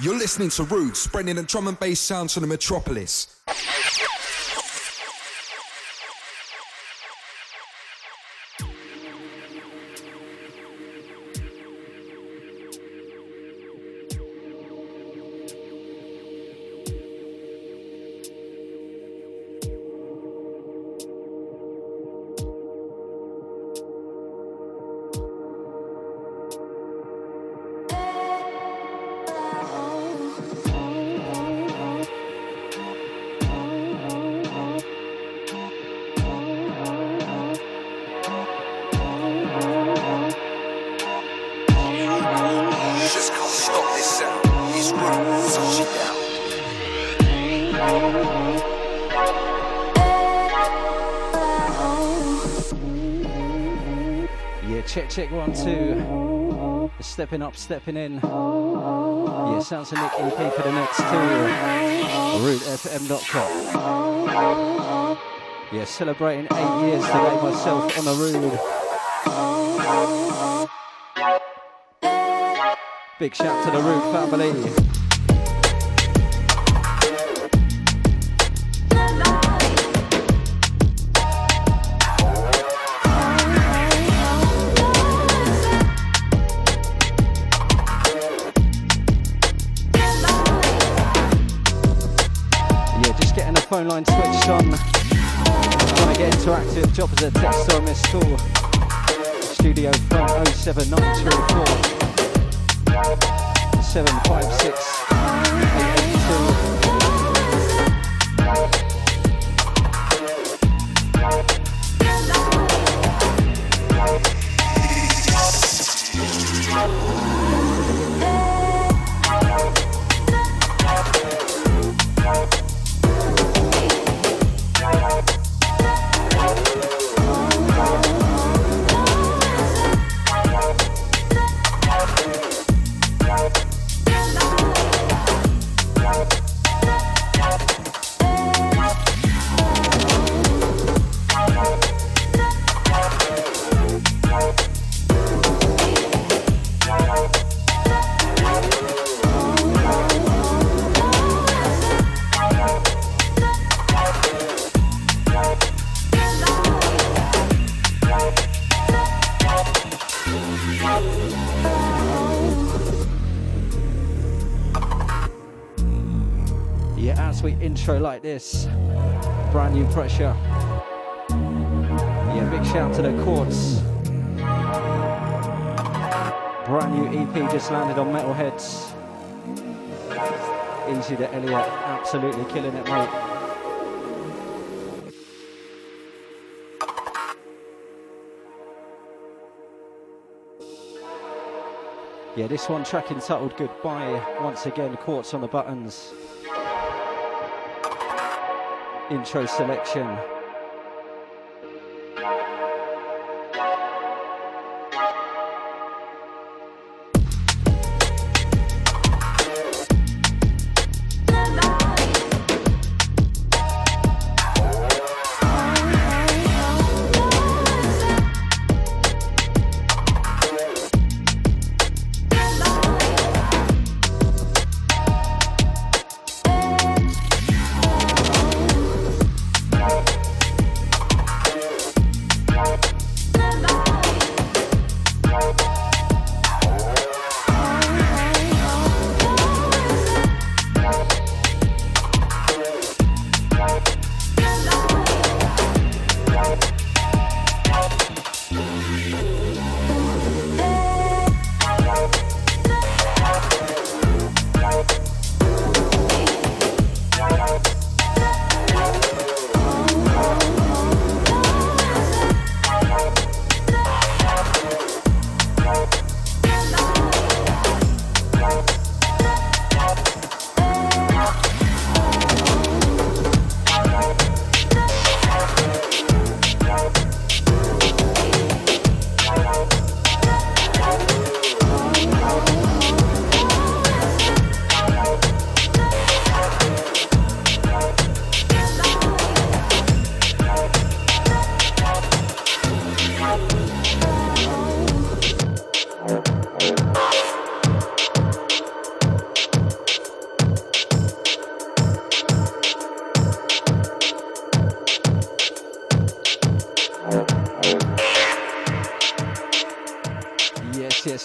You're listening to Rude, spreading the drum and bass sounds from the metropolis. Check 1 2. Stepping up, stepping in. Yeah, Sounds of Nick EP for the next 2. RudeFM.com. Yeah, celebrating 8 years today myself on the Rude. Big shout to the Rude family. Phone line switched on. Want to get interactive? Drop us a text or a missed call. Studio phone 07934 756 882. Intro like this, brand new pressure. Yeah, big shout to the Quartz. Brand new EP just landed on Metalheads. Easy to Elliot, absolutely killing it, mate. Yeah, this one track entitled Goodbye. Once again, Quartz on the buttons. Intro selection.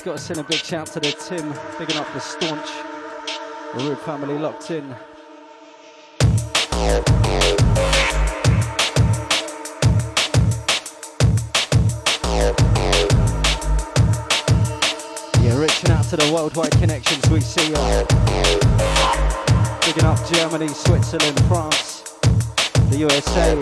got to send a big shout to the Tim, bigging up the staunch Rude family locked in. Yeah, reaching out to the worldwide connections we see. Bigging up Germany, Switzerland, France, the USA.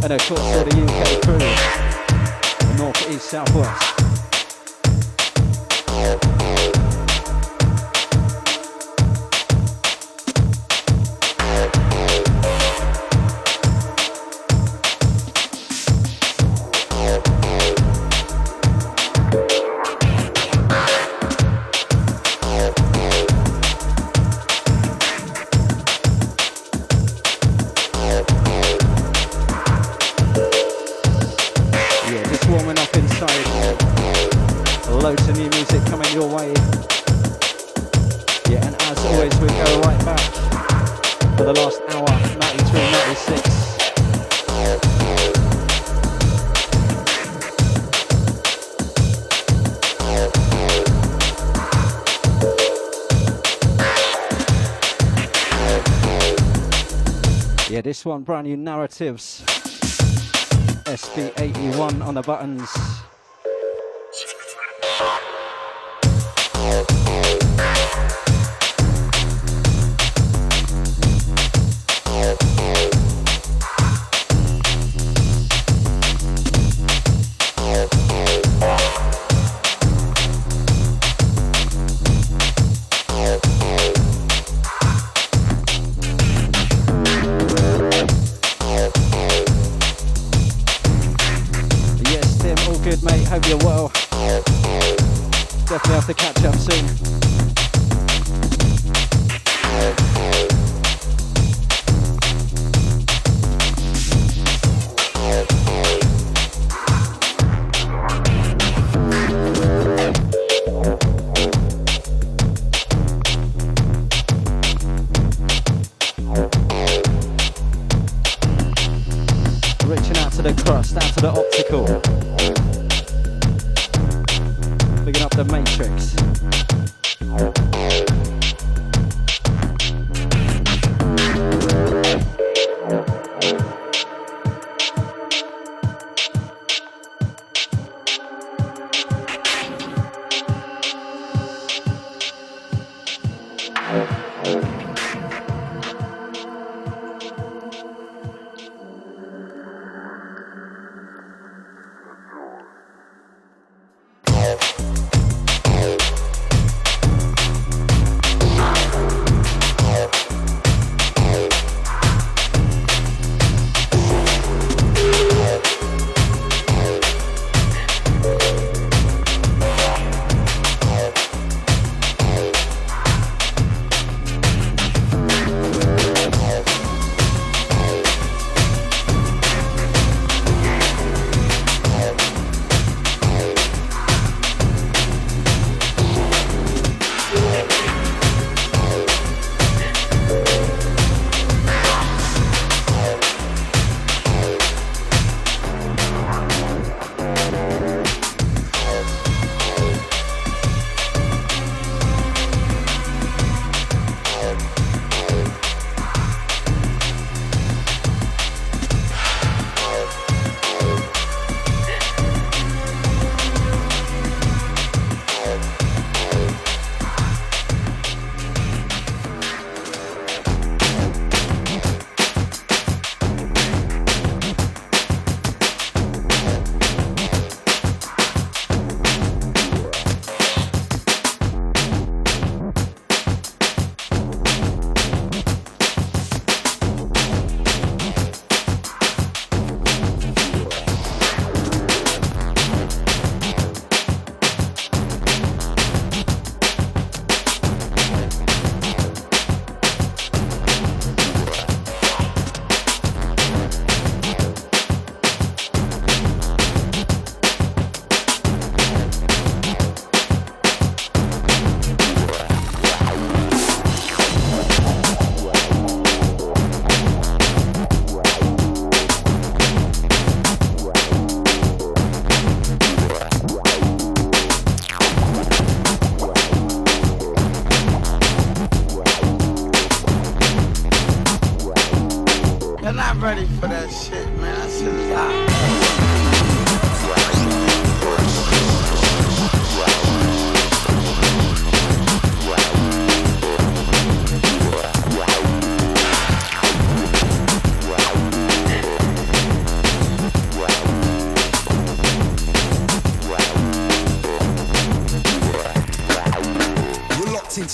And of course all the UK crew, the north, east, south, west. This one, brand new Narratives, SB81 on the buttons. You're well. Definitely have to catch up soon. Reaching out to the crust, out to the optical. Picking up the Matrix.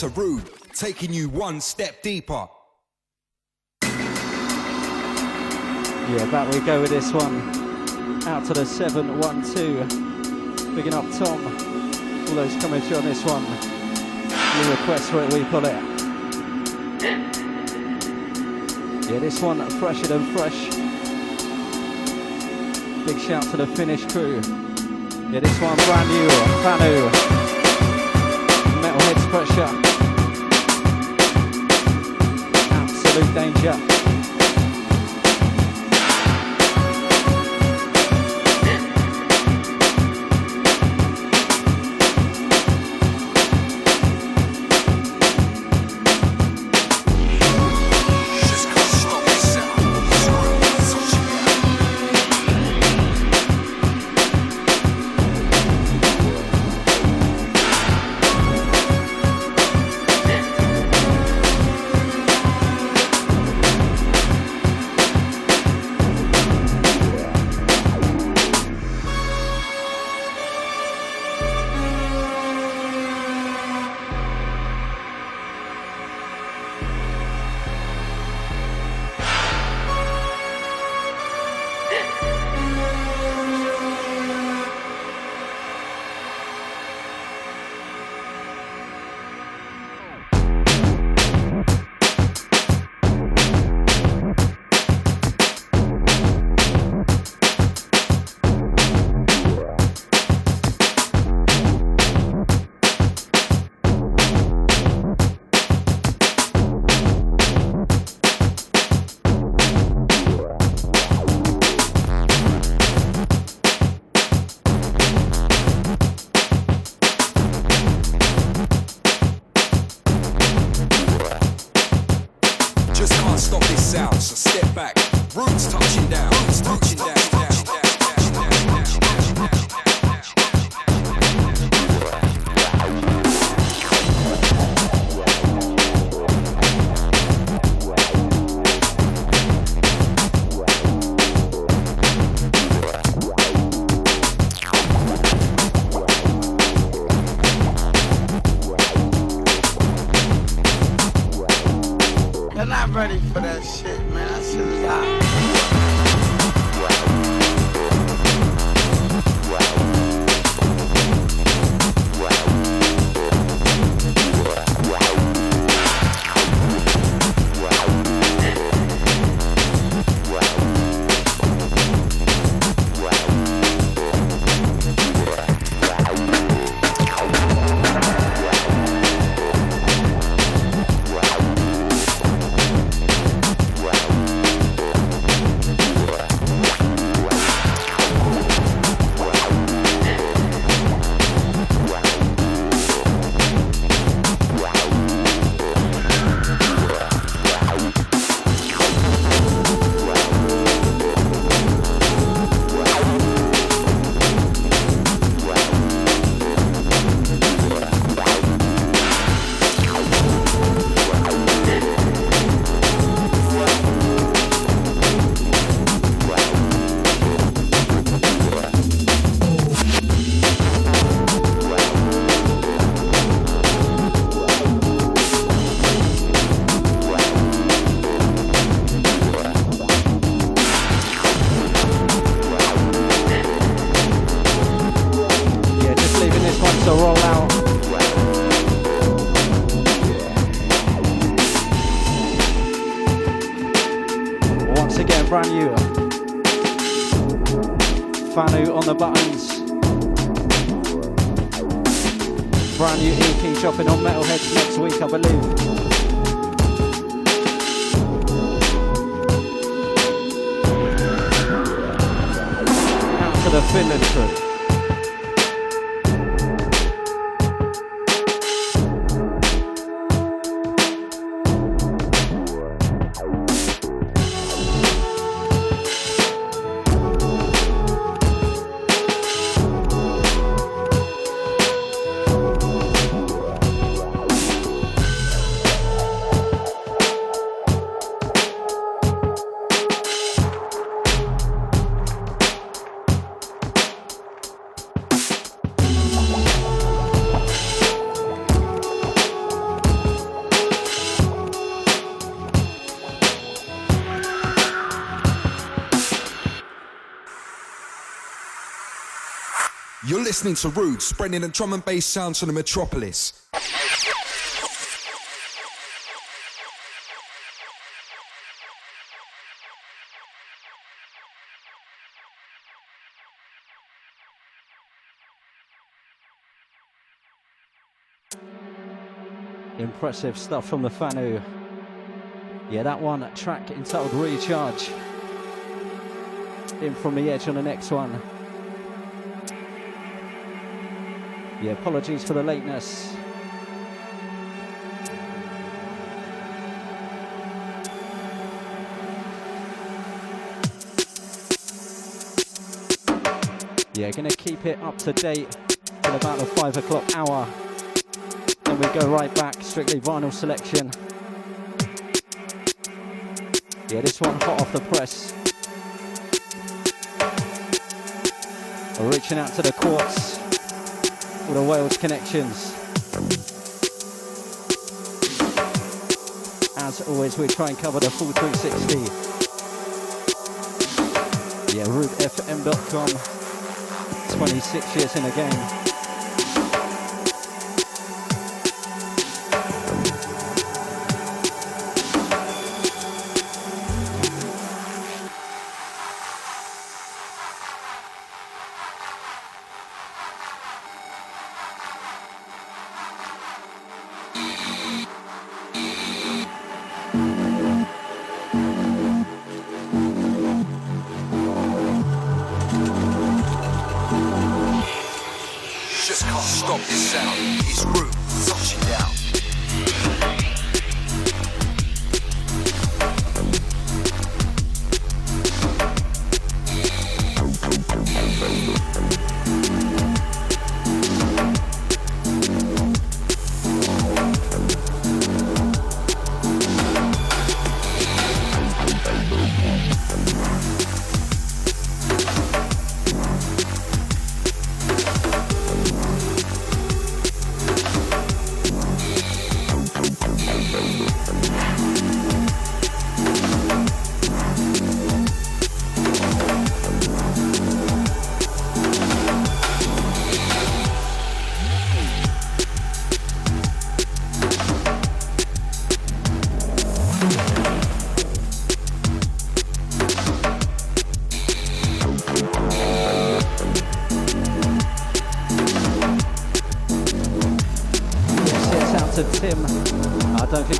to Rude, taking you one step deeper. Yeah, back we go with this one. Out to the 712. Picking up Tom. All those coming through on this one. Your request for it, we pull it. Yeah, this one fresher than fresh. Big shout to the Finnish crew. Yeah, this one brand new. Fanu. Metalhead's pressure. Absolute danger. Fanu on the buttons. Brand new EP dropping on Metalheads next week, I believe. Out to the Finland crew. listening to Roots, spreading the drum and bass sound to the metropolis. Impressive stuff from the Fanu. Yeah, that one track entitled Recharge. In from the edge on the next one. Yeah, apologies for the lateness. Yeah, gonna keep it up to date till about the 5 o'clock hour. Then we go right back, strictly vinyl selection. Yeah, this one hot off the press. We're reaching out to the Quartz, all the Wales connections. As always, we try and cover the full 360. Yeah, rootfm.com, 26 years in the game.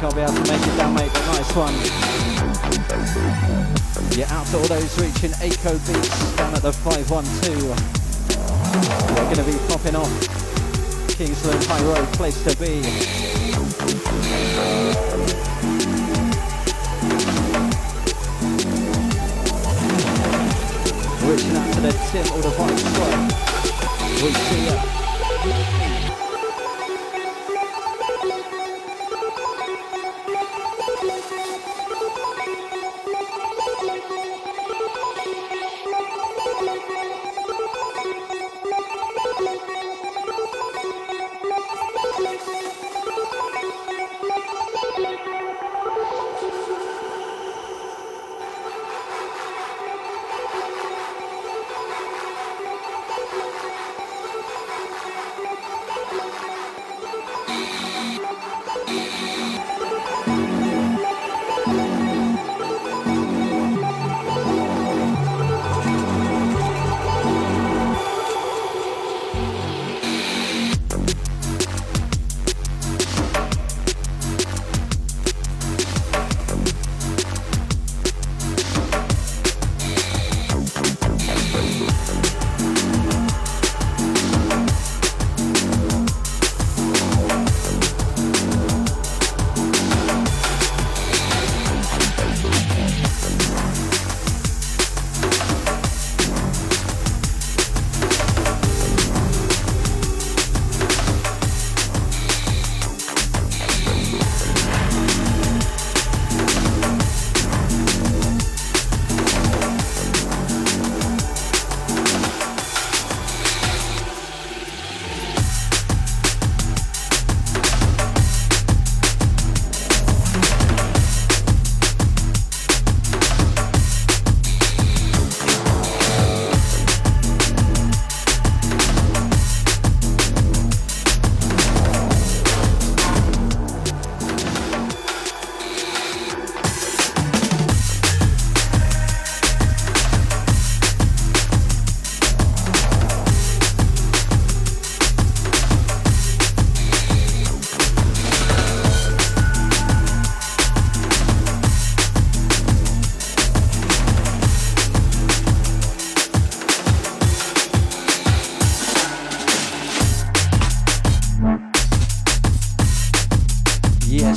I'll be able to make it down, mate, but nice one. Yeah, out to all those reaching Aco Beats down at the 512. We're going to be popping off Kingsland High Road, place to be. Reaching out to the Tim, all the Vibe Squad. We see ya.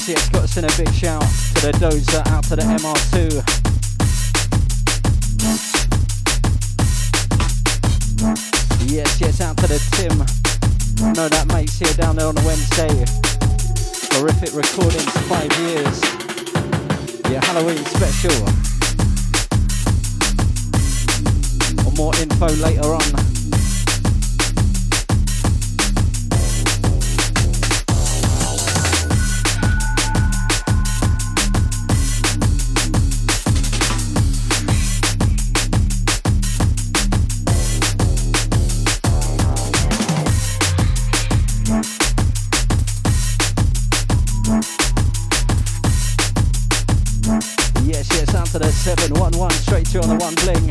yes, got to send a big shout to the Dozer, out to the MR2. Yes, out to the Tim. Know that mate's here down there on a Wednesday. Horrific recordings, 5 years. Yeah, Halloween special. Or more info later on. Yes, out to the 711, straight to on the one bling.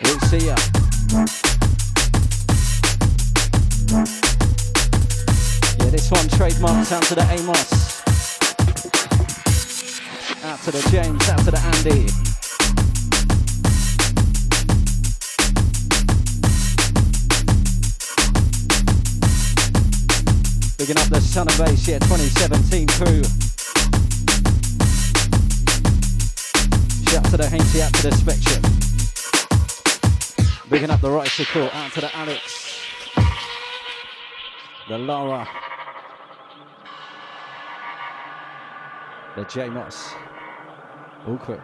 We'll see ya. Yeah, this one trademarks out to the Amos. Out to the James, out to the Andy. Bigging up the Sun and Bass, yeah, 2017 crew. Shout to the Hainsey, out to the Spectrum. Bigging up the Ricycle, out to the Alex. The Laura. The J Moss. All crew.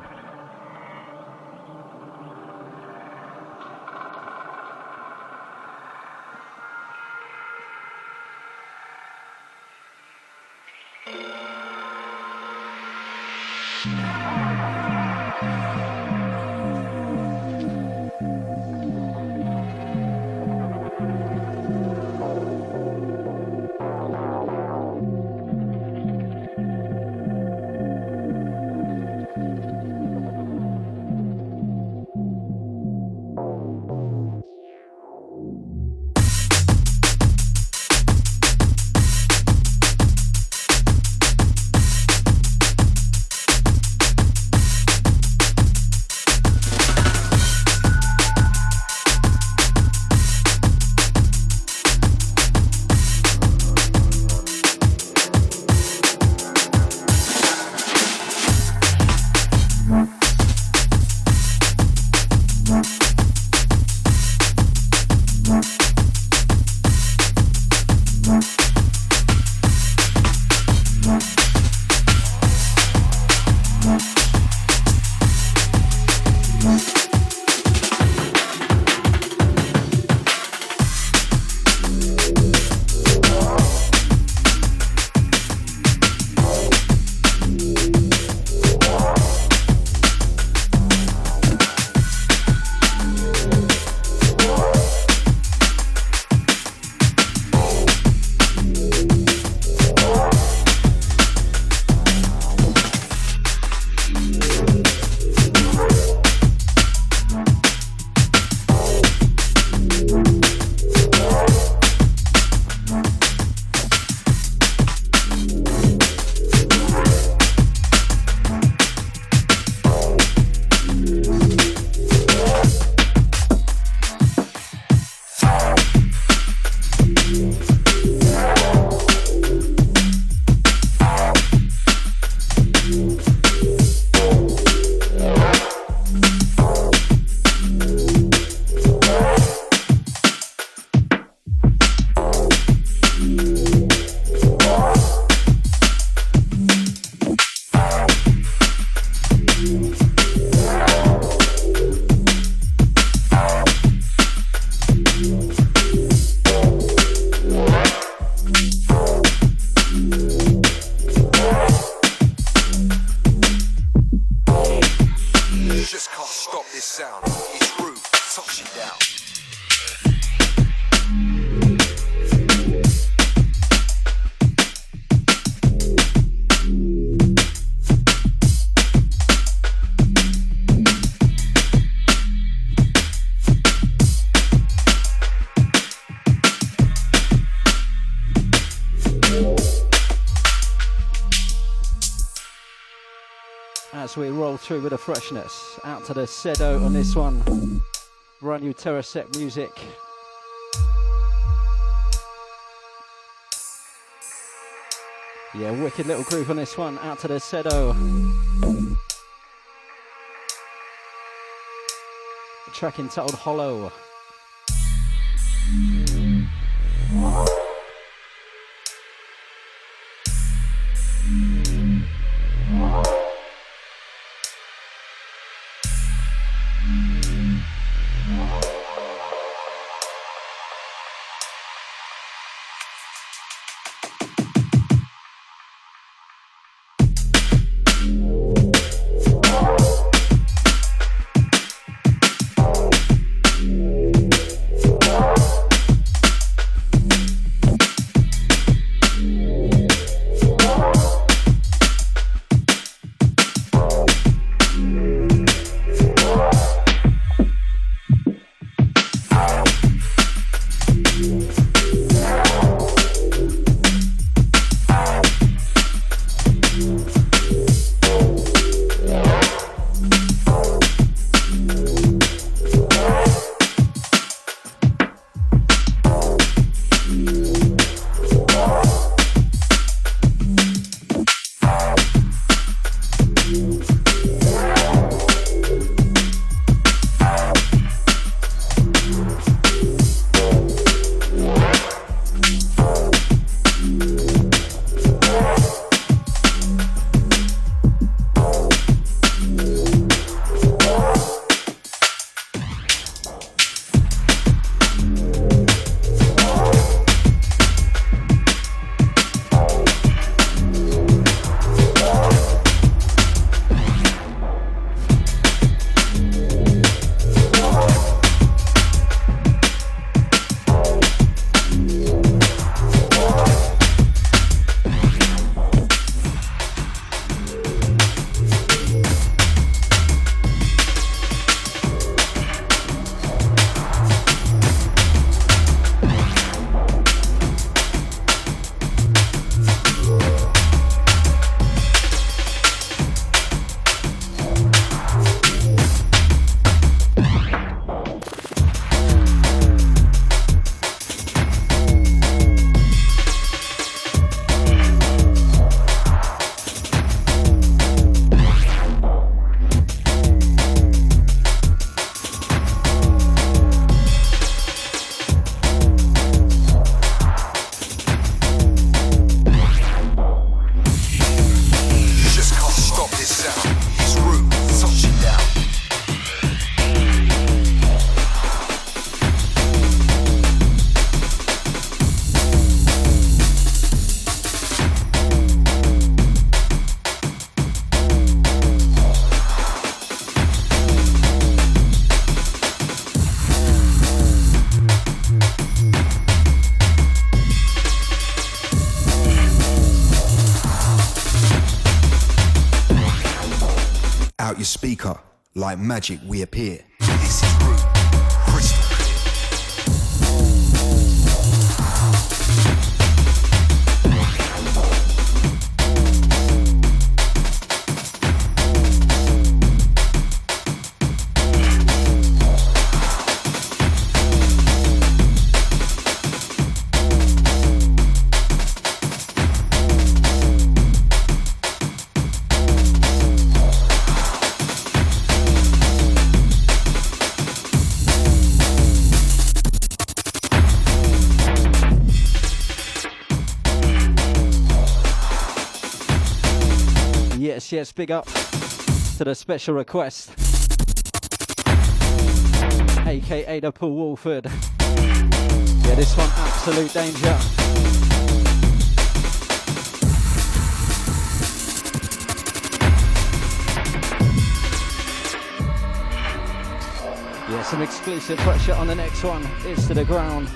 As we roll through with the freshness, out to the Sedo on this one. Brand new Terrasect music. Yeah, wicked little groove on this one. Out to the Sedo. The track entitled Hollow. Out your speaker, like magic we appear. This is Root, crystal Yes, big up to the special request, aka the Paul Wolford. Yeah, this one, Absolute Danger. Yeah, some exclusive pressure on the next one. It's to the ground.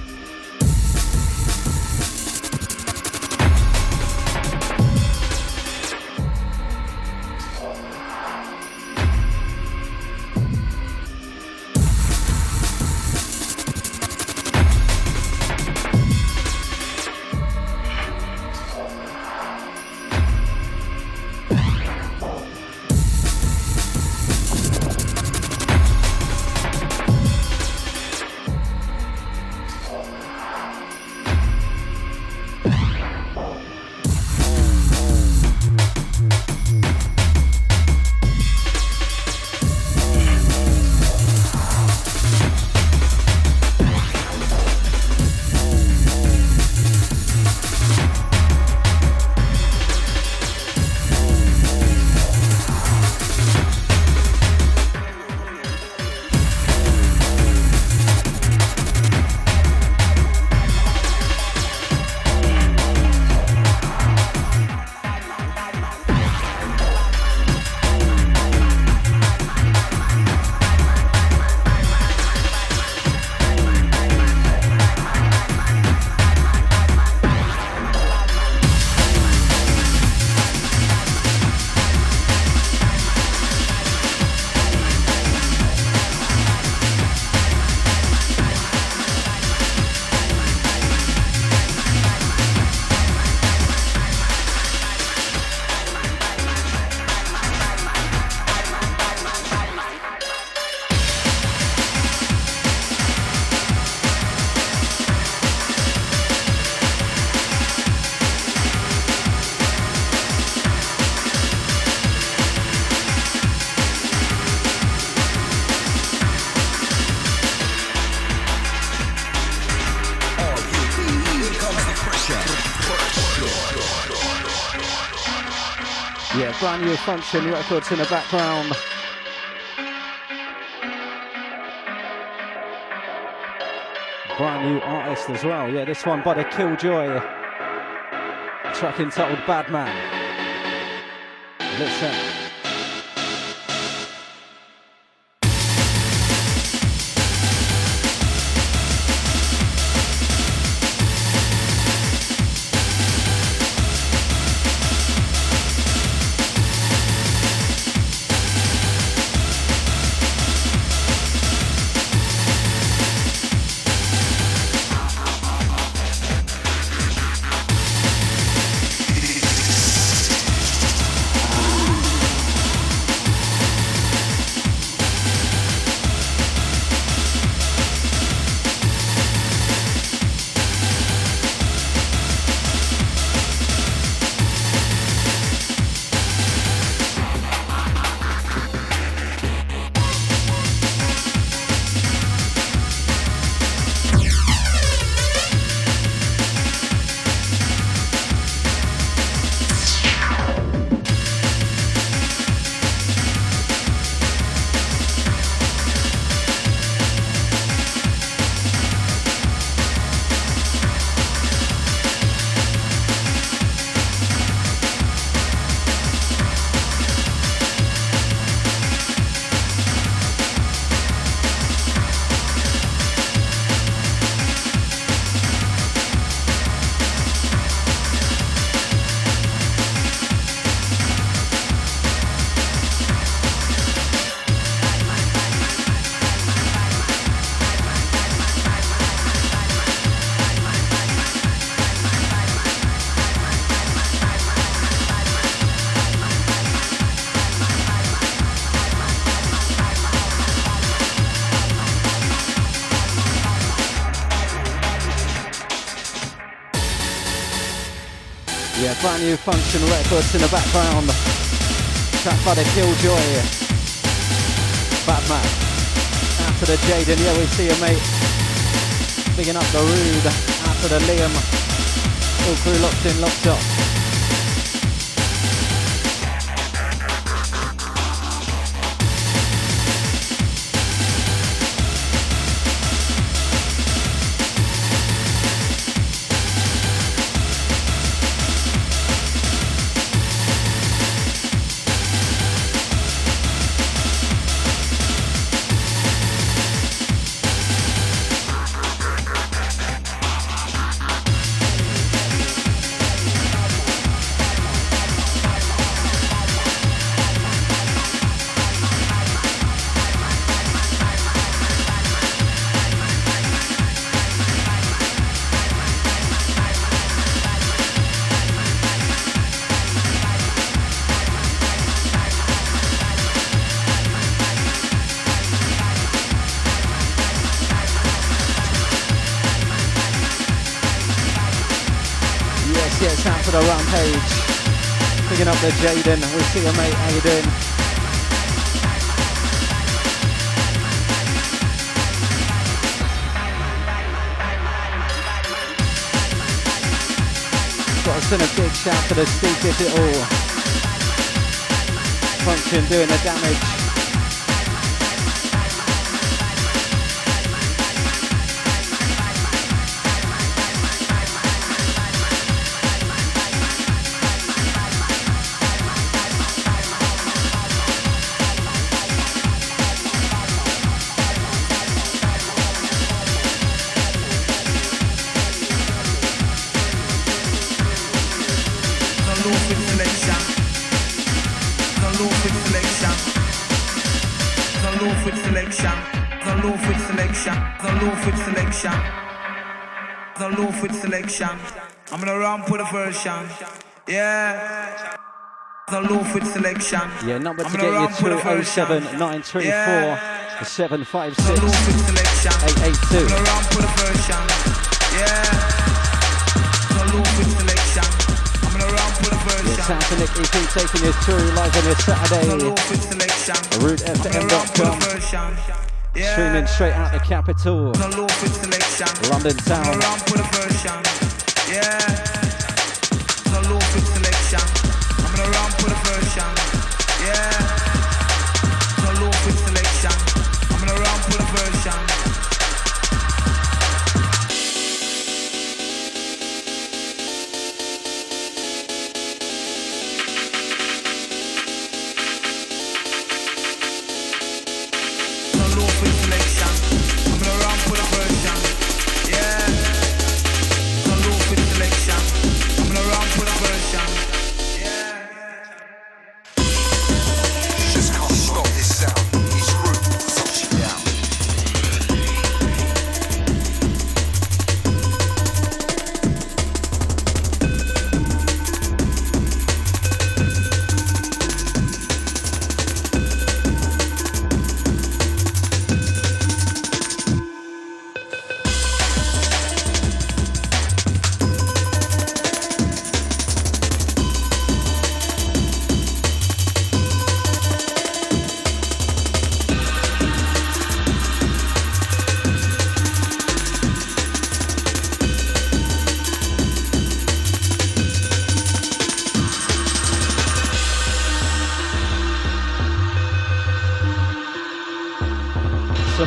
Yeah, brand new Function Records in the background. Brand new artist as well. Yeah, this one by the Killjoy. Track entitled Bad Man. Listen. Yeah, brand new Function Records in the background. Track by the Killjoy. Batman. Out to the Jaden, yeah, we see you, mate. Bigging up the Rude. Out to the Liam. All crew locked in, locked up. Yes, out to the Rampage. Picking up the Jaden. We see you, mate. How you doing? Got to send a big shout to the Steve Digital. Function doing the damage. Selection. I'm gonna ramp with a version. Yeah. The loaf with selection. Yeah, number to get you through 07934 756 882. I'm gonna ramp with a version. Yeah. The loaf with selection. I'm gonna ramp with a version. Yeah, Santanic EP taking you through live on this Saturday. The loaf with selection. RooteFM.com. Yeah. Streaming straight out the capital, London town. Yeah. The low fit selection. I'm gonna ramp with a version.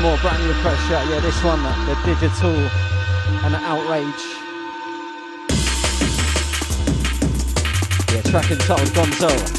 more brand new pressure. Yeah, this one, the Digital and the Outrage. Yeah, track entitled Gonzo.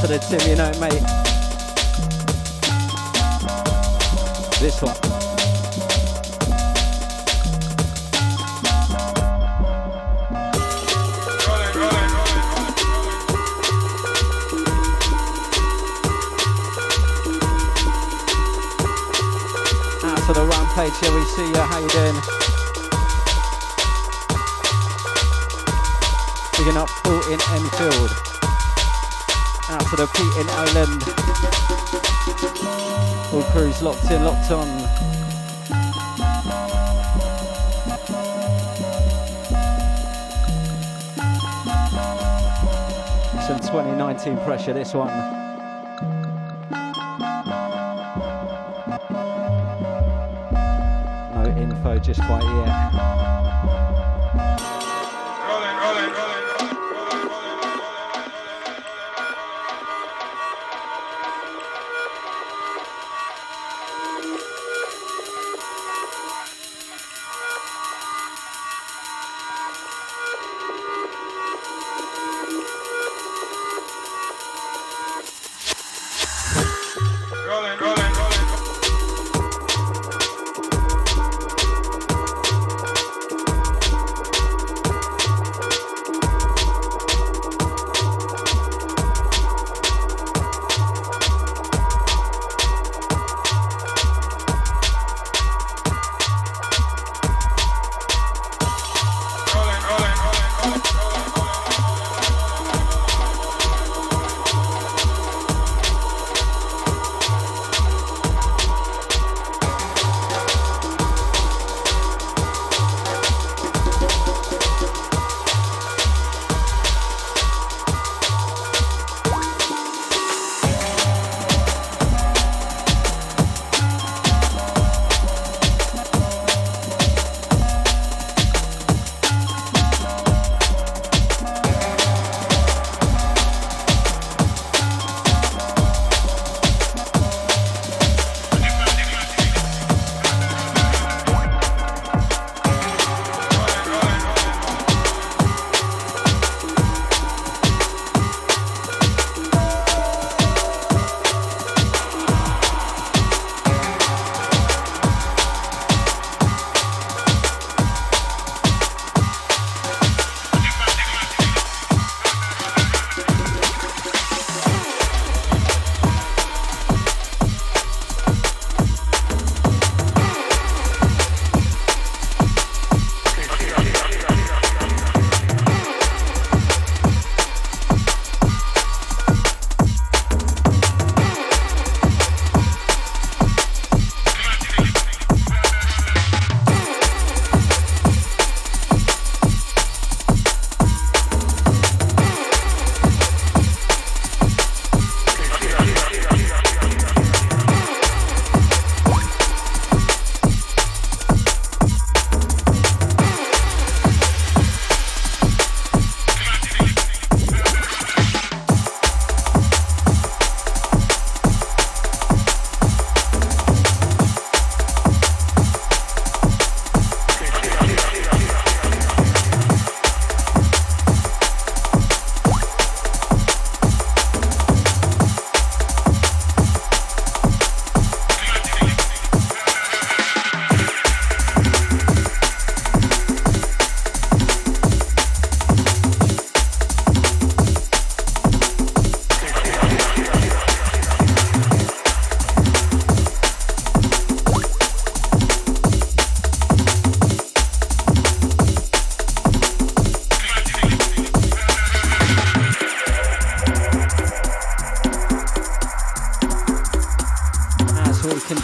To the Tim, you know, mate. This one. Out to the Rampage, here we see you. How you doing? Picking up Paul in Enfield. Out to the Pete in Island. All crews locked in, locked on. Some 2019 pressure, this one. No info just quite yet.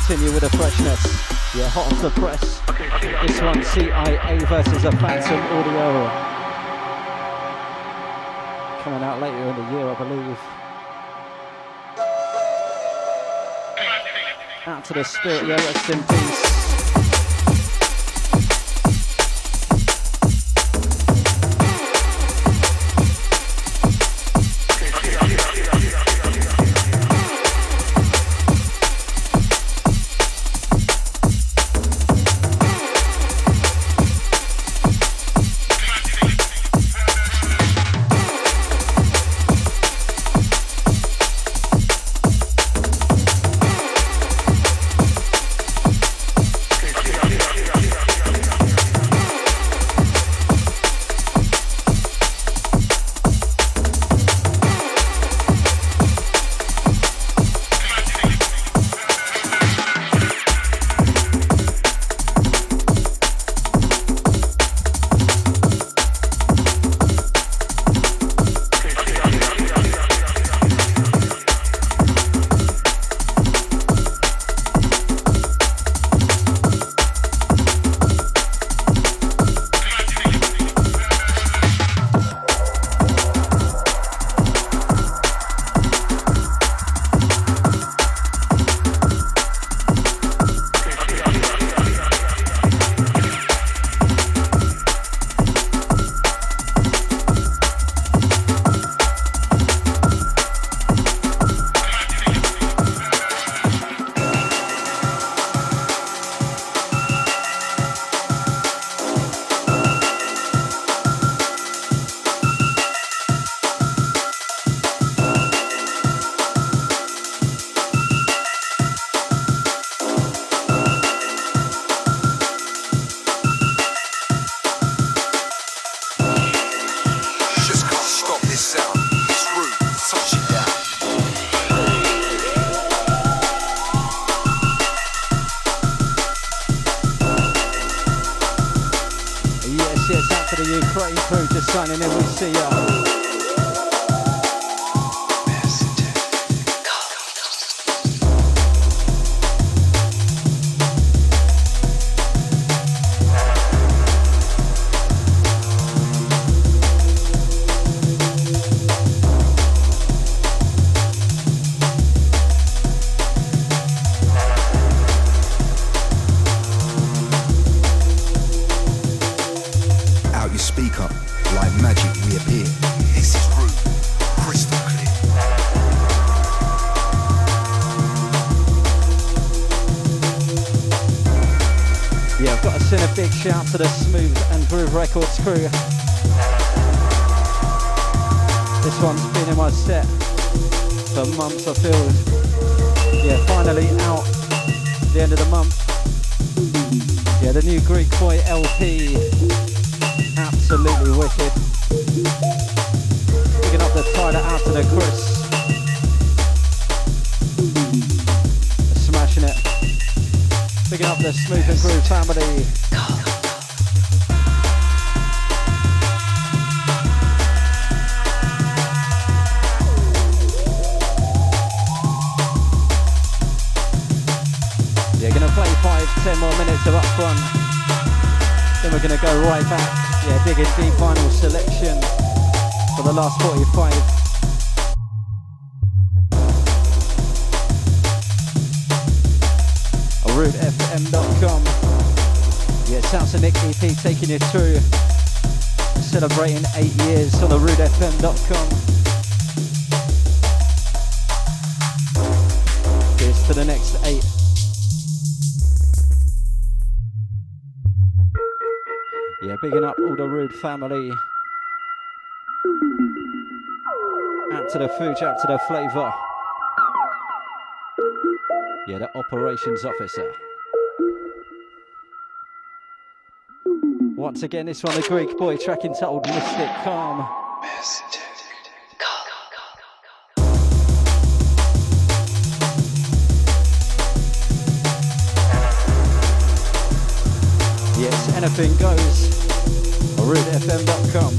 continue with the freshness. Yeah, hot off the press. This one, CIA versus a Phantom Audio. Coming out later in the year, I believe. Out to the spirit, yeah, rest in peace. Signing in, we see ya. Out your speaker, like magic we appear. This is Root, crystal clear. Yeah, I've got to send a big shout to the Smooth and Groove Records crew. This one's been in my set for months, I feel. Yeah, finally out at the end of the month. Yeah, the new Greek Boy LP. Absolutely wicked. Picking up the Tyler out to the Chris. Smashing it. Picking up the Smooth and Groove family. Yeah, gonna play 5-10 more minutes of up front. Then we're gonna go right back. Yeah, digging deep vinyl selection for the last 45. RootFM.com. Yeah, Sounds of Nick EP taking you through, celebrating 8 years on the RootFM.com. Here's to the next 8. Yeah, bigging up all the Rude family. Out to the Fuge, out to the Flavour. Yeah, the operations officer. Once again, this one, the Greek Boy, track entitled Mystic Calm. Yes, anything goes. RootFM.com.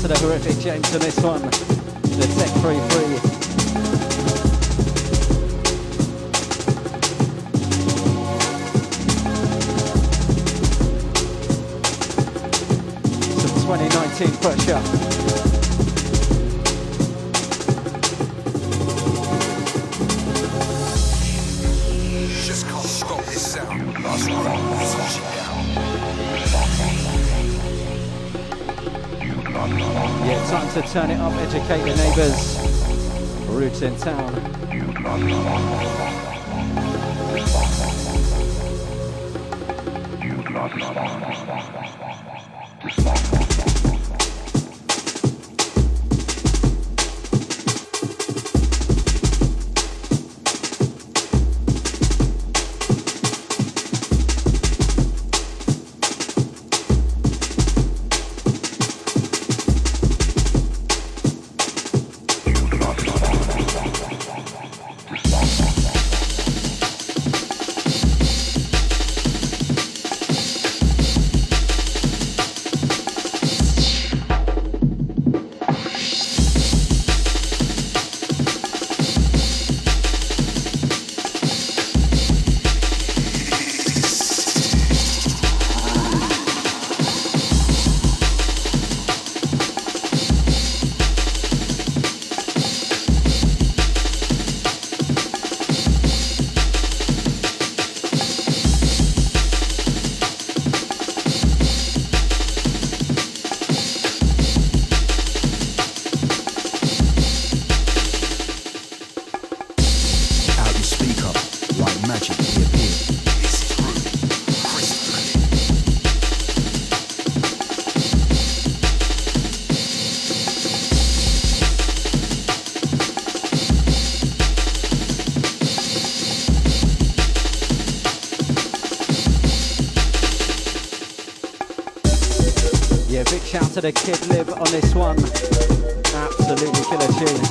to the Horrific James on this one. The Tech 33. Some 2019 pressure. Just can't stop this sound. Yeah, time to turn it up, educate your neighbours. Roots in town. Shout to the Kid Lib on this one. Absolutely killer tune.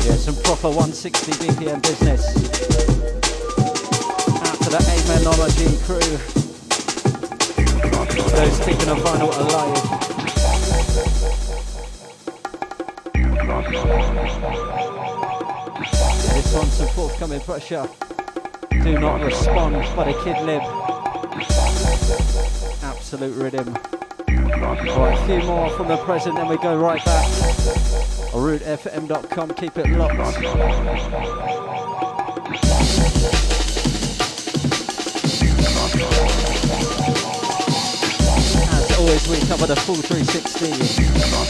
Yeah, some proper 160 BPM business. Out to the Amenology crew. Those keeping a vinyl alive. Yeah, this one's some forthcoming pressure. Do Not Respond by the Kid Lib. Absolute rhythm. Alright, a few more from the present, then we go right back. RootFM.com, keep it locked. As always, we cover the full 360.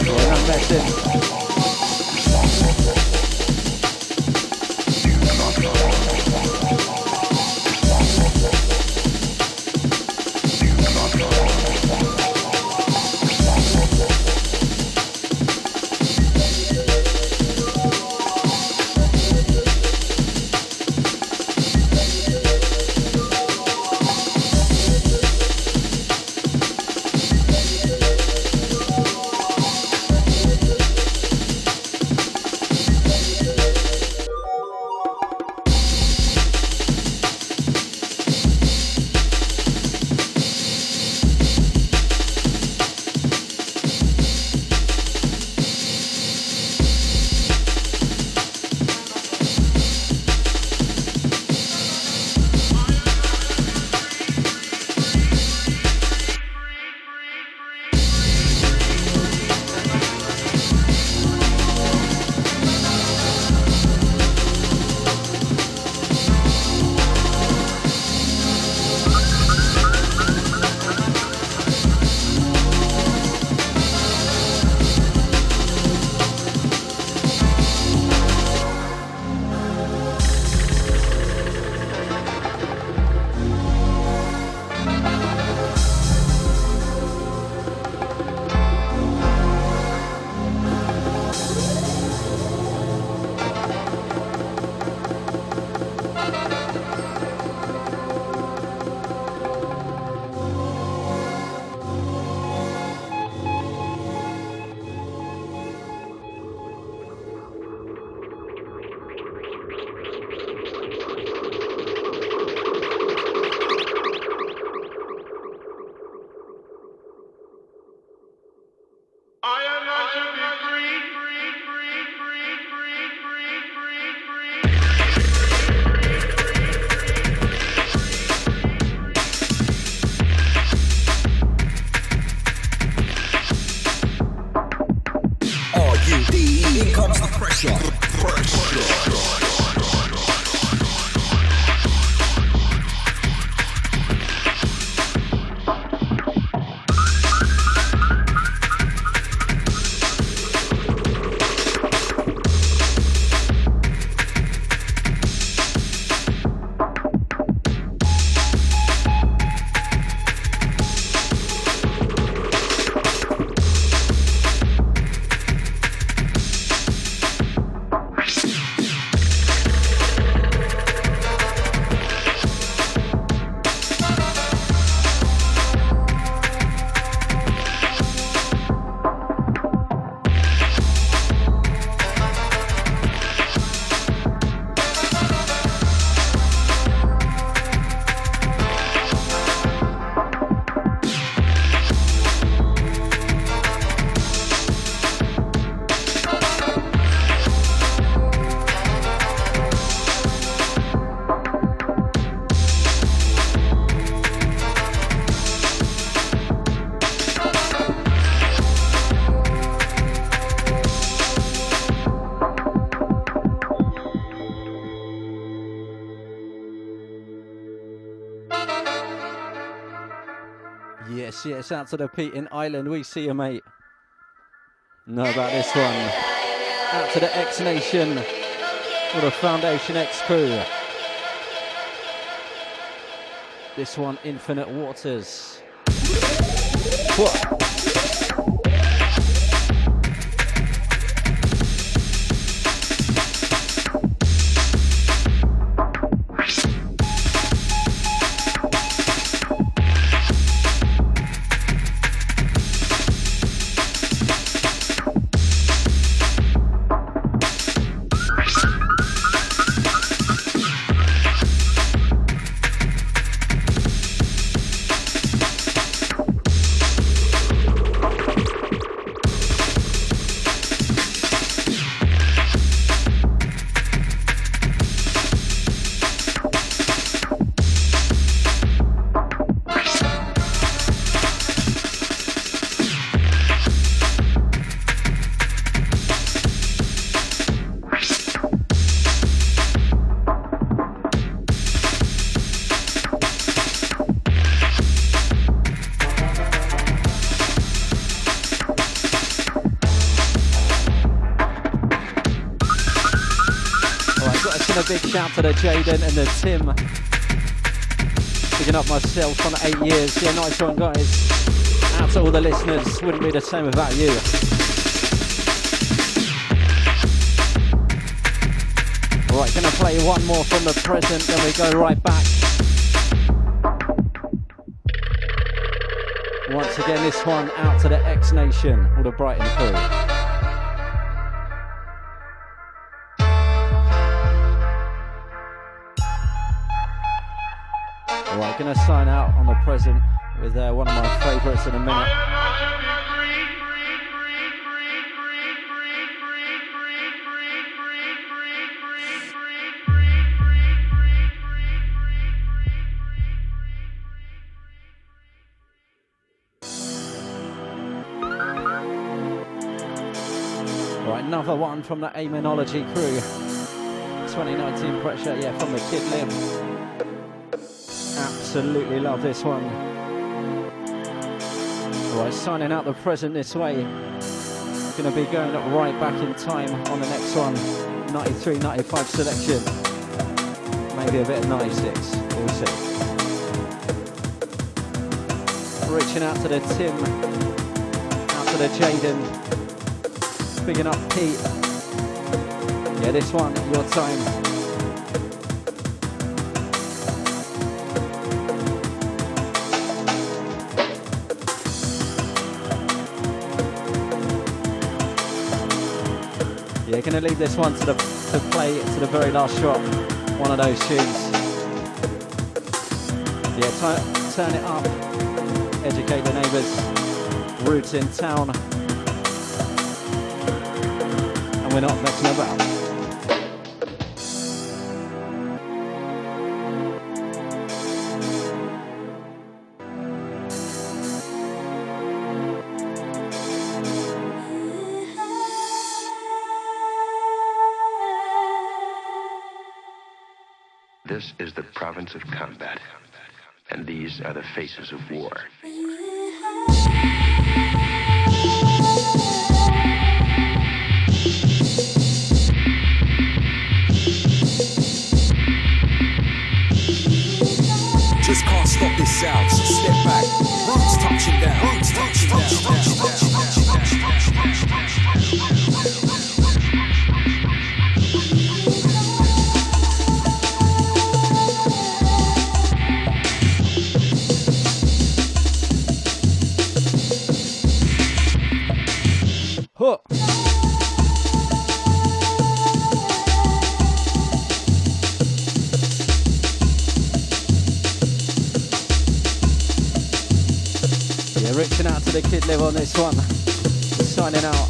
Yeah, no messing. Yes, out to the Pete in Ireland. We see you, mate. Know about this one. Out to the X Nation or the Foundation X crew. This one, Infinite Waters. What? Big shout to the Jaden and the Tim. Picking up myself on 8 years. Yeah, nice one, guys. Out to all the listeners. Wouldn't be the same without you. Right, gonna play one more from the present, then we go right back. Once again, this one out to the X Nation, all the Brighton crew. Alright, gonna sign out on the present with one of my favourites in a minute. Alright, another one from the Amenology crew. 2019 pressure, yeah, from the Kid Lib. Absolutely love this one. Alright, signing out the present this way. Gonna be going right back in time on the next one. 93, 95 selection. Maybe a bit of 96. We'll see. Reaching out to the Tim. Out to the Jaden. Bigging up Pete. Yeah, this one, your time. Yeah, gonna leave this one to play to the very last drop. One of those tunes. Yeah, turn it up. Educate the neighbours. Roots in town. And we're not messing about. This is the province of combat, and these are the faces of war. Just can't stop this sound, so step back. Roots touching down. Roots touching down. Huh. Yeah, reaching out to the Kid Live on this one. Signing out.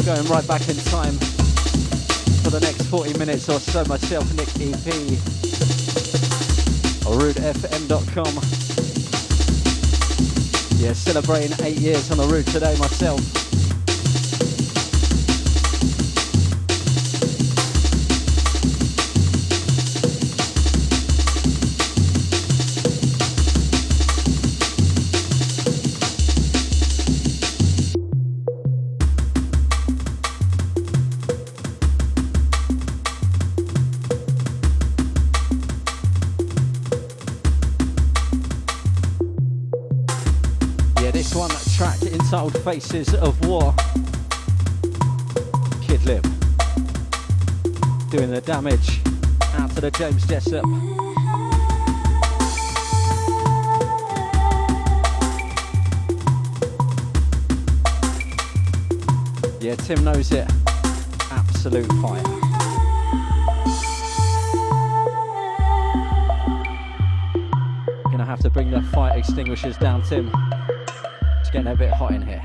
Going right back in time for the next 40 minutes or so. Myself, Nick EP. RooteFM.com. Yeah, celebrating 8 years on the route today myself. entitled Faces of War. Kid Lip doing the damage. Out to the James Jessup. Yeah, Tim knows it. Absolute fire. Gonna have to bring the fire extinguishers down, Tim. It's getting a bit hot in here.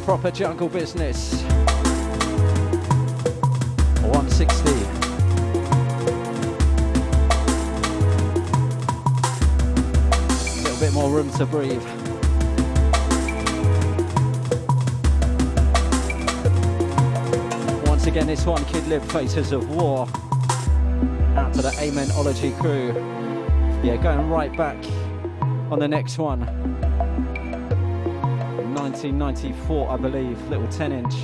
Proper jungle business. 160. A little bit more room to breathe. Once again, this one, Kid Lib, Faces of War. Out to the Amenology crew. Yeah, going right back on the next one. 1994, I believe, little 10-inch.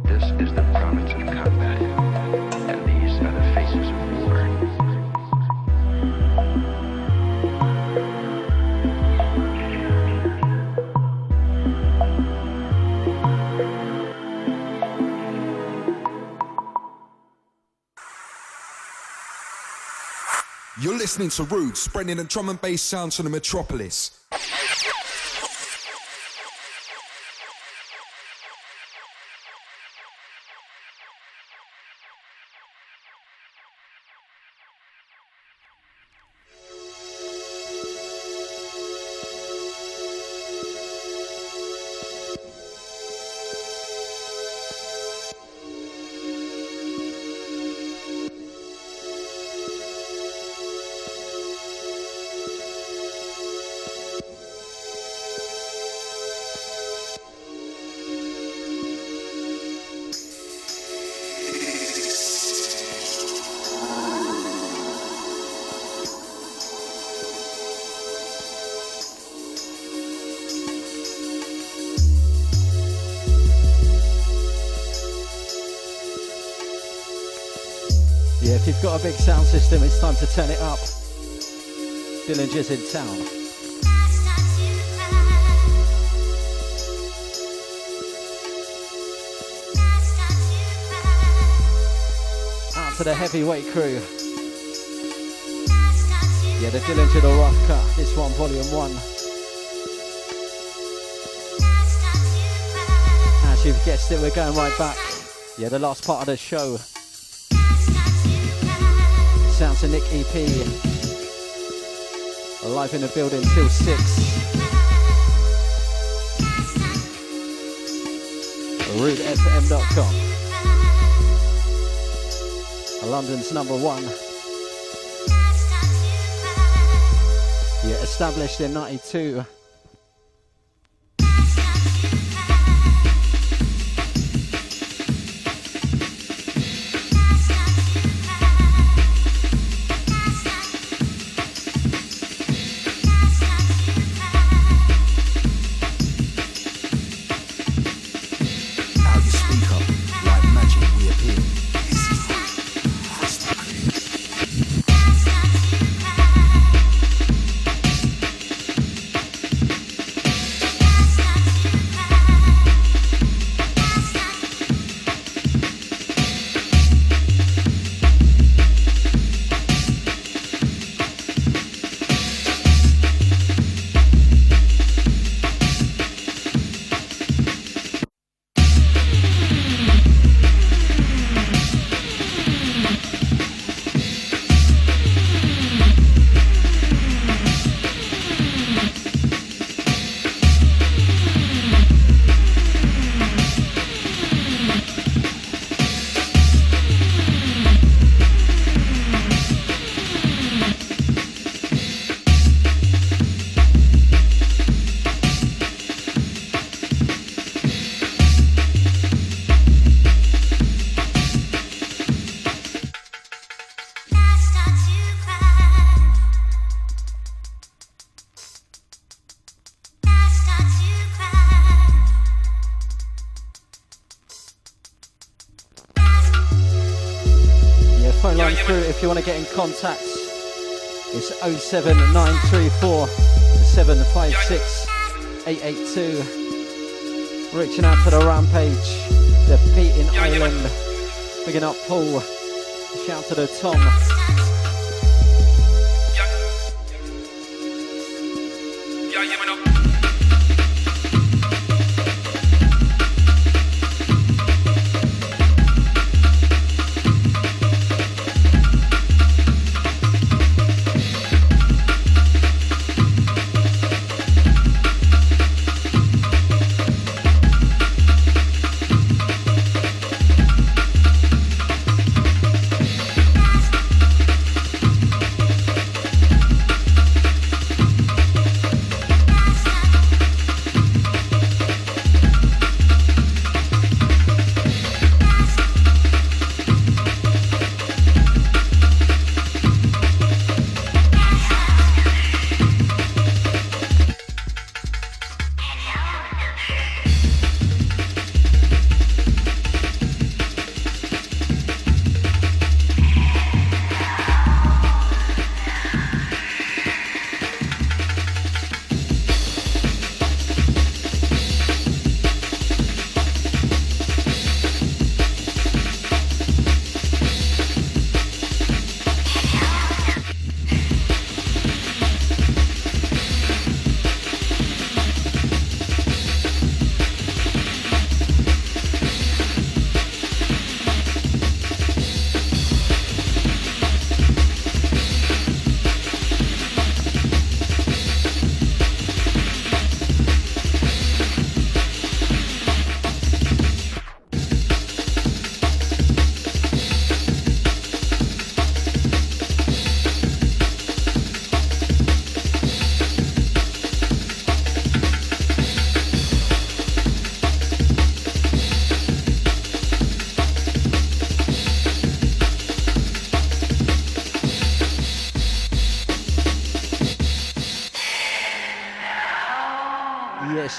This is the province of combat, and these are the faces of war. You're listening to Rude, spreading the drum and bass sounds from the metropolis. Yeah, if you've got a big sound system, it's time to turn it up. Dillinger's in town. Out to the heavyweight crew. Yeah, the Dillinger, the rough cut. This one, volume 1. As you've guessed it, we're going right back. Yeah, the last part of the show. Sounds of Nick EP. Live in the building till 6. RudeFM.com. London's number 1. Yeah, established in 92. line through if you want to get in contact. It's 07934 756 882. Reaching out to the Rampage, the Pete in Ireland. Picking up Paul. Shout to the Tom.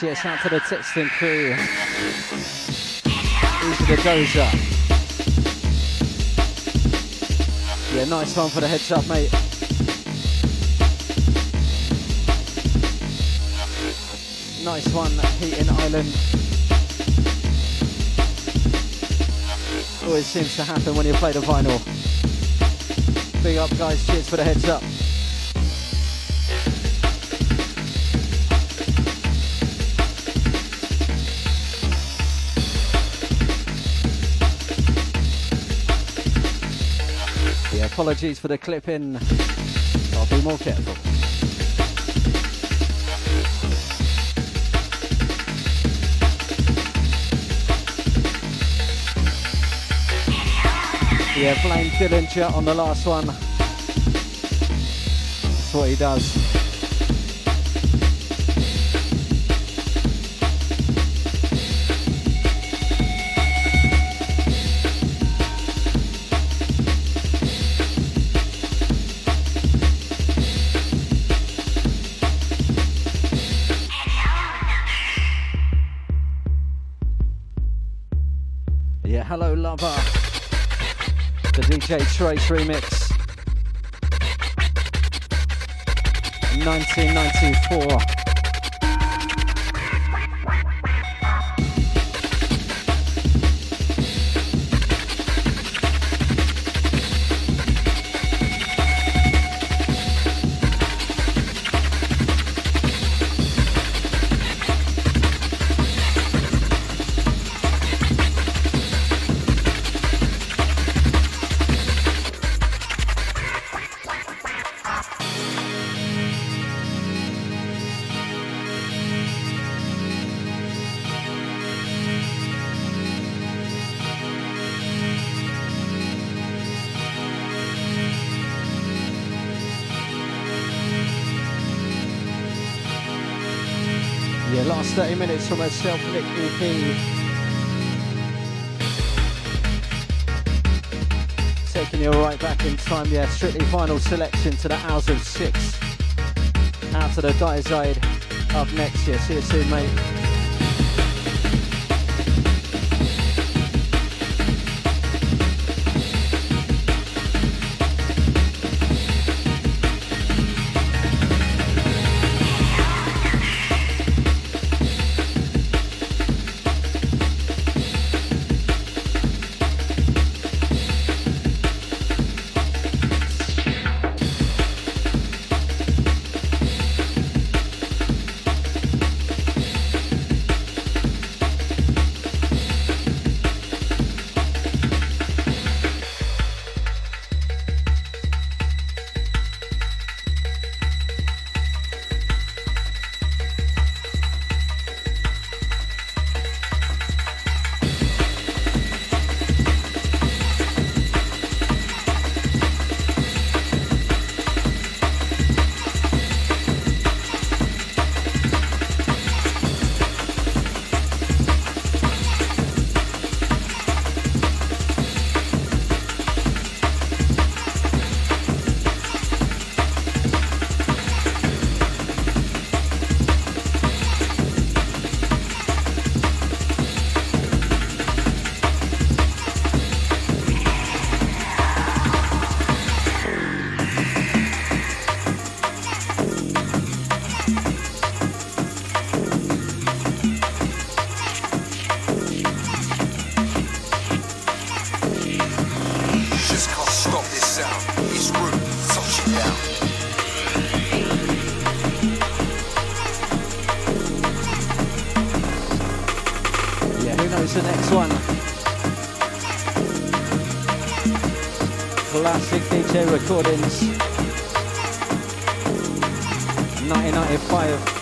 Yes, out to the texting crew. Easy the dozer. Yeah, nice one for the heads up, mate. Nice one, Pete in Ireland. Always seems to happen when you play the vinyl. Big up, guys. Cheers for the heads up. Apologies for the clipping. I'll be more careful. Yeah, Blaine Dillinger on the last one. That's what he does. Hello Lover, the DJ Trace remix, 1994. Yeah, last 30 minutes from a Self-Nick EP. Taking you right back in time, yeah, strictly final selection to the hours of 6. Out to the Diazide up next, yeah, see you soon, mate. Who knows the next one? Classic DJ recordings. 1995.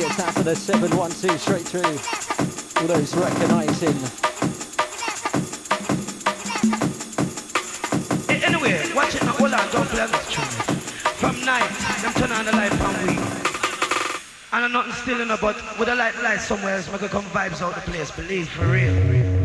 Yes, out to the 712 straight through. All those recognising. Hey, anyway, watch it now. Hold on, don't play this tune. From night, them turn on the light from week. And I'm nothing still in a but with a light somewhere else, make it come vibes out the place. Believe for real.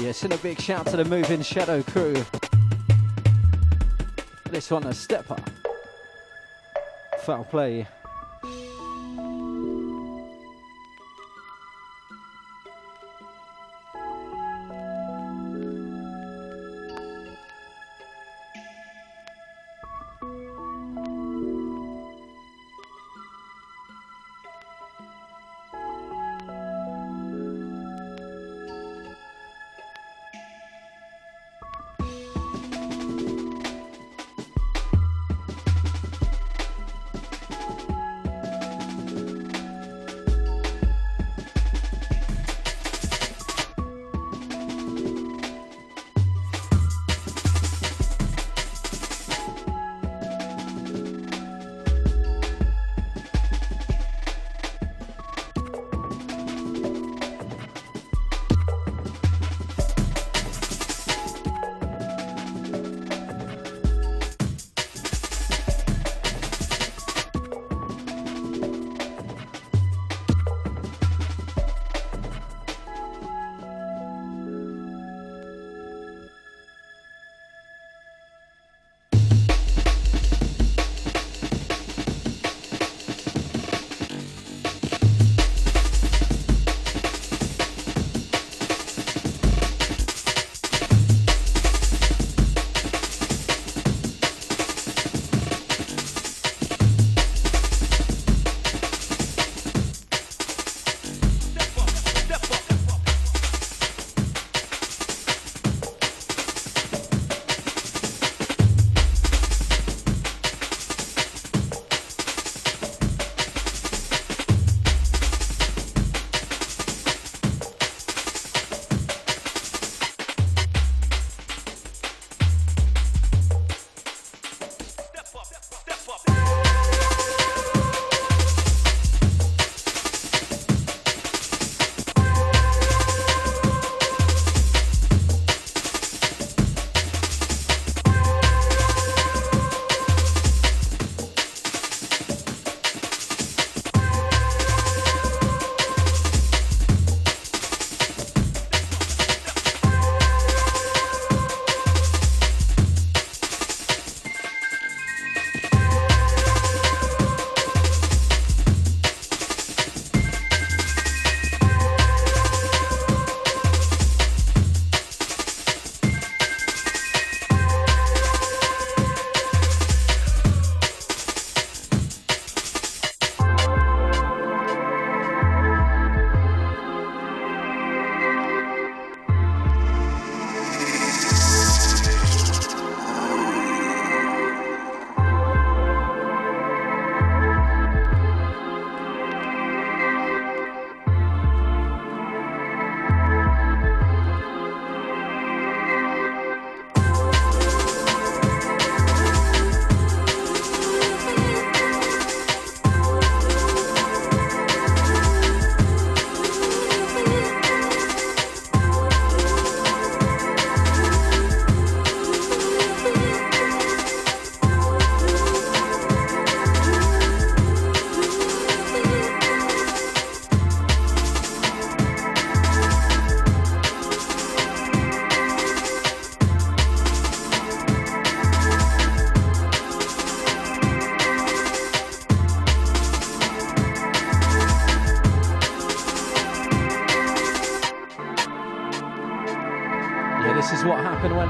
Yes, and a big shout to the Moving Shadow crew. This one, a stepper. Foul play.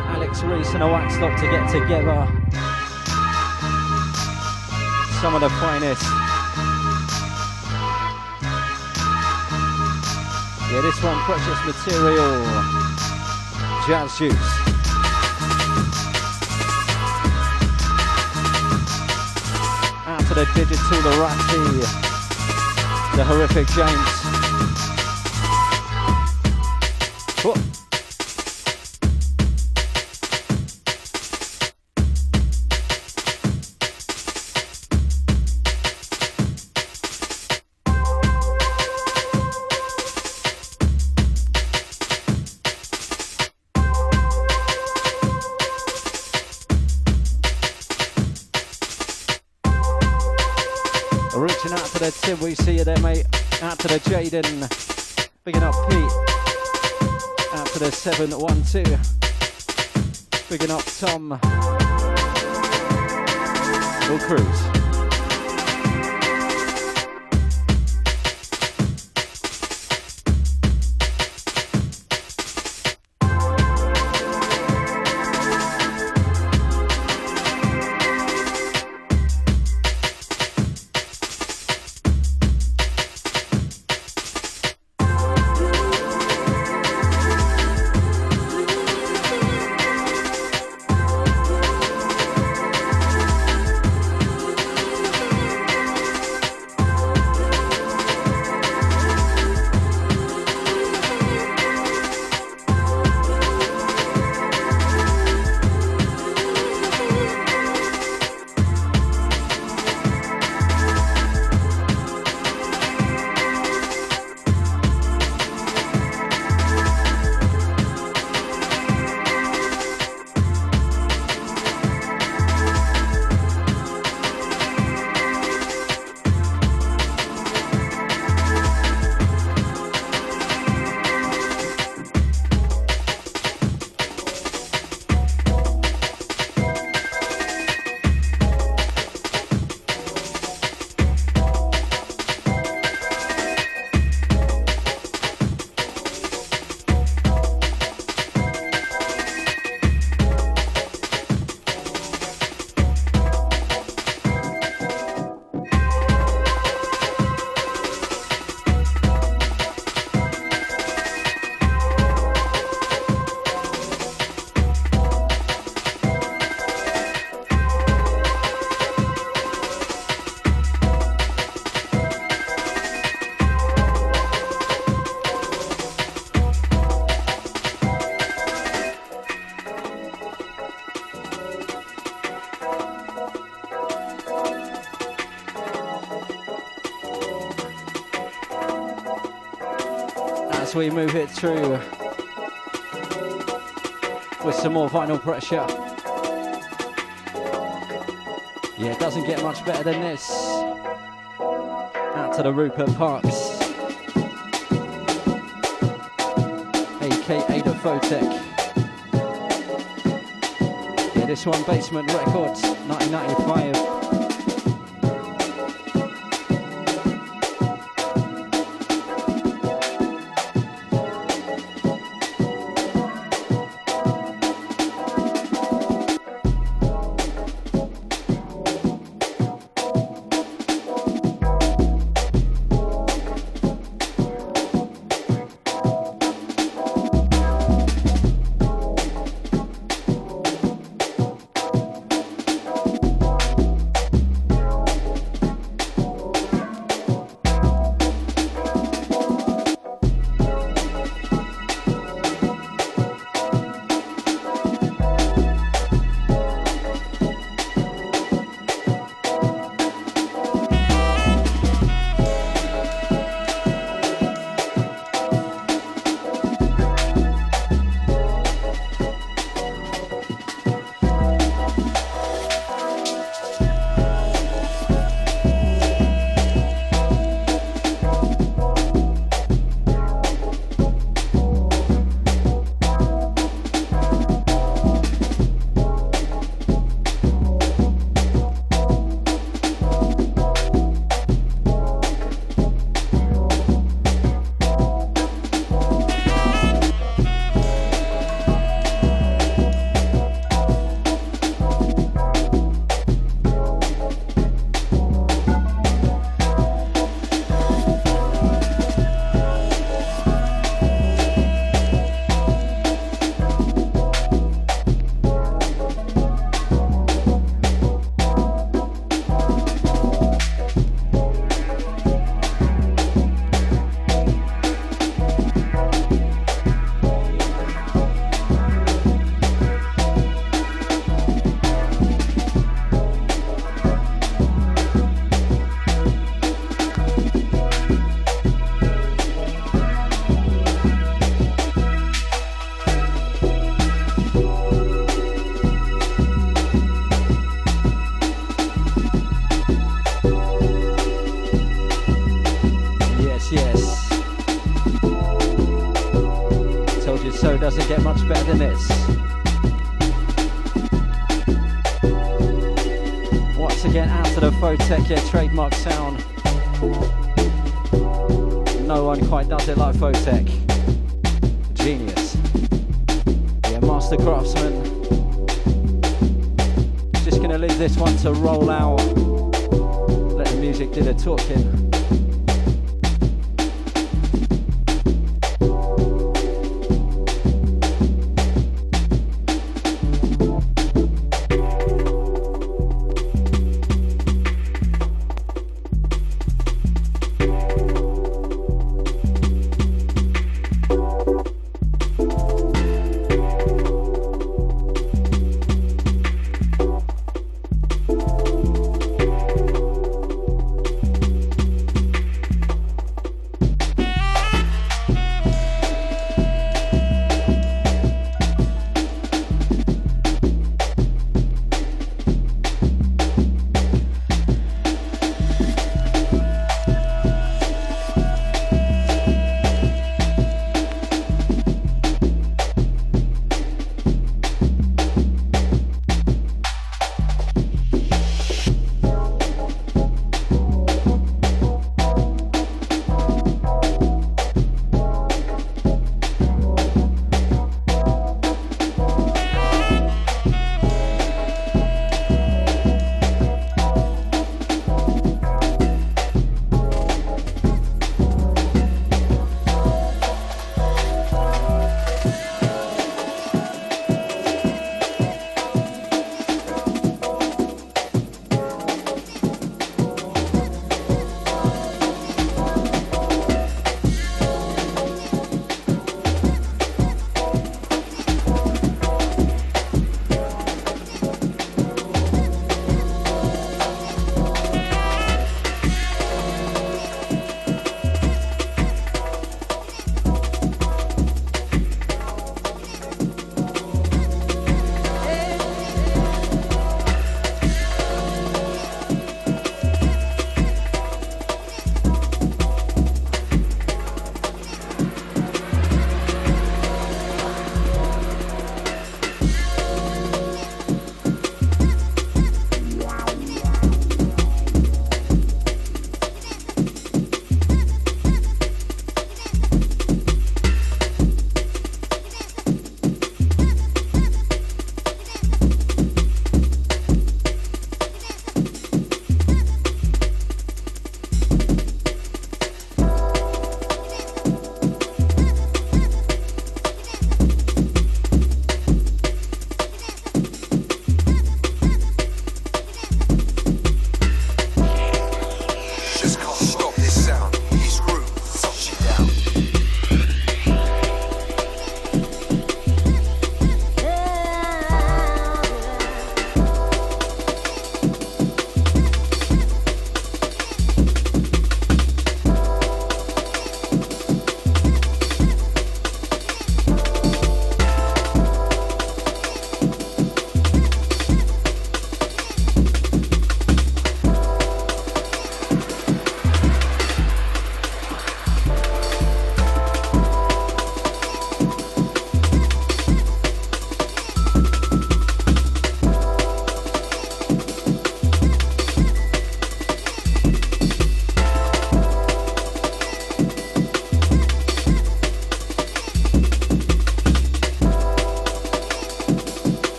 Alex Reese and a Wax Stop to get together. Some of the finest. Yeah, this one, Precious Material, Jazz Juice. Out to the Digital, the Ratty, the Horrific James. Whoa. Reaching out to the Tim, we see you there, mate. Out to the Jaden, bigging up Pete. Out to the 712, bigging up Tom. Will Cruz. As we move it through with some more vinyl pressure. Yeah, it doesn't get much better than this. Out to the Rupert Parks, aka the Photech. Yeah, this one, Basement Records, 1995. get much better than this. Once again, out to the Photech, yeah, trademark sound. No one quite does it like Photech. Genius. Yeah, master craftsman. Just gonna leave this one to roll out. Let the music do the talking.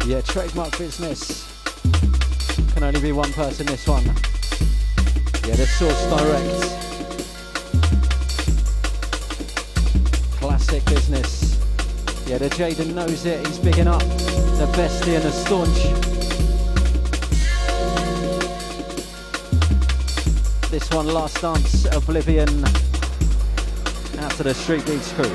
Yeah, trademark business. Can only be one person this one. Yeah, the Source Direct. Classic business. Yeah, the Jaden knows it. He's bigging up the bestie and the staunch. This one, Last Dance, Oblivion. Out to the Street Beats crew.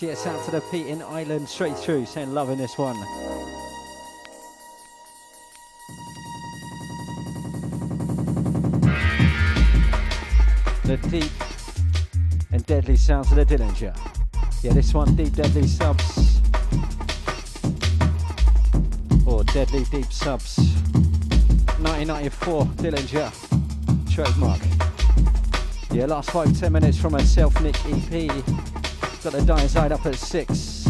Yes, out to the Pete in Ireland, straight through, saying loving this one. The deep and deadly sounds of the Dillinger. Yeah, this one, Deep Deadly Subs. Or Deadly Deep Subs. 1994, Dillinger. Trademark. Yeah, last 5-10 minutes from a Self-Nick EP. Got the Dying Side up at 6.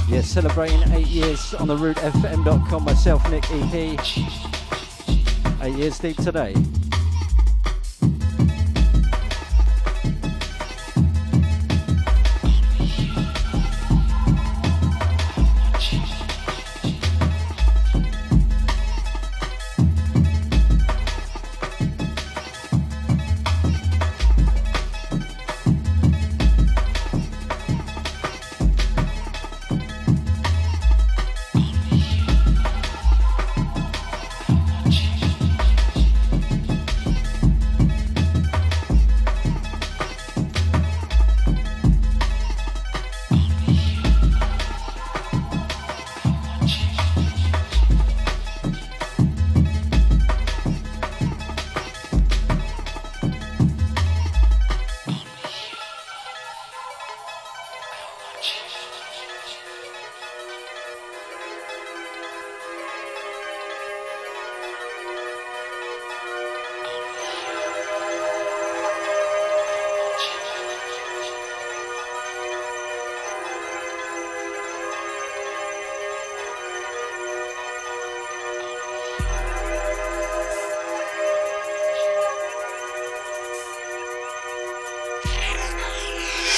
Yeah, celebrating 8 years on the rootefm.com, myself, Nick EP. 8 years deep today.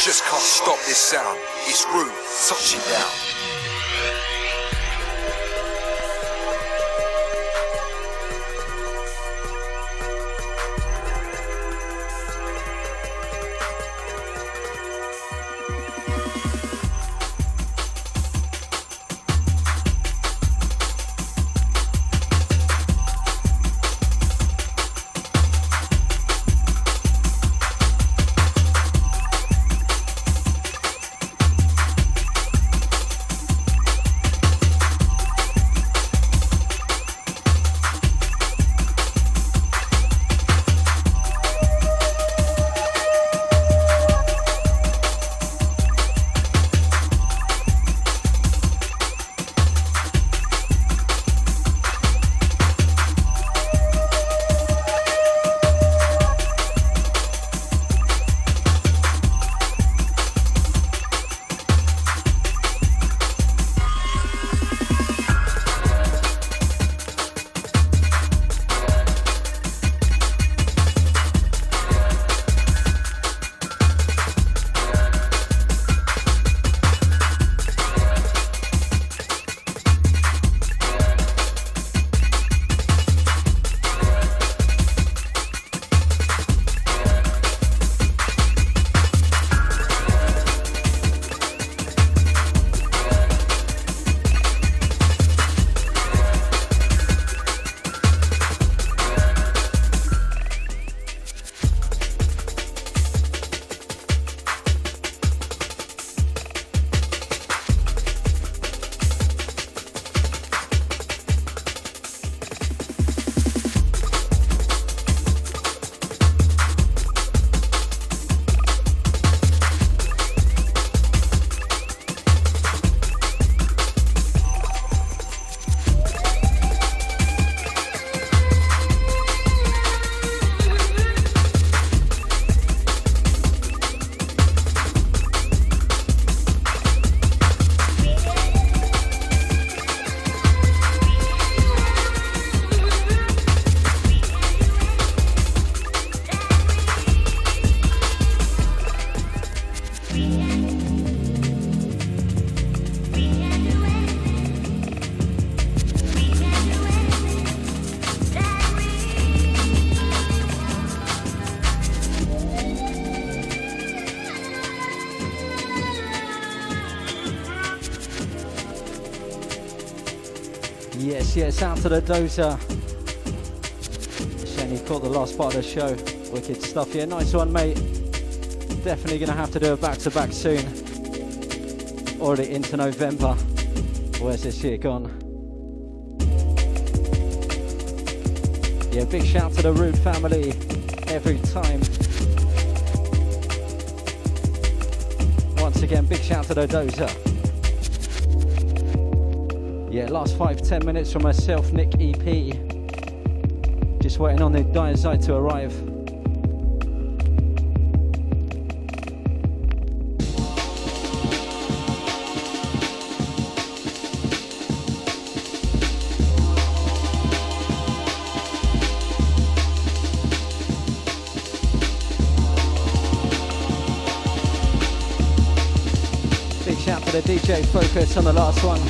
Just can't stop this sound. It's rude, touching down. Yes, out to the Dozer. Shane, you caught the last part of the show. Wicked stuff, yeah, nice one, mate. Definitely gonna have to do a back-to-back soon. Already into November. Where's this year gone? Yeah, big shout to the Rude family every time. Once again, big shout to the Dozer. Yeah, last 5-10 minutes from myself, Nick EP. Just waiting on the Diazite to arrive. Big shout to the DJ Focus on the last one.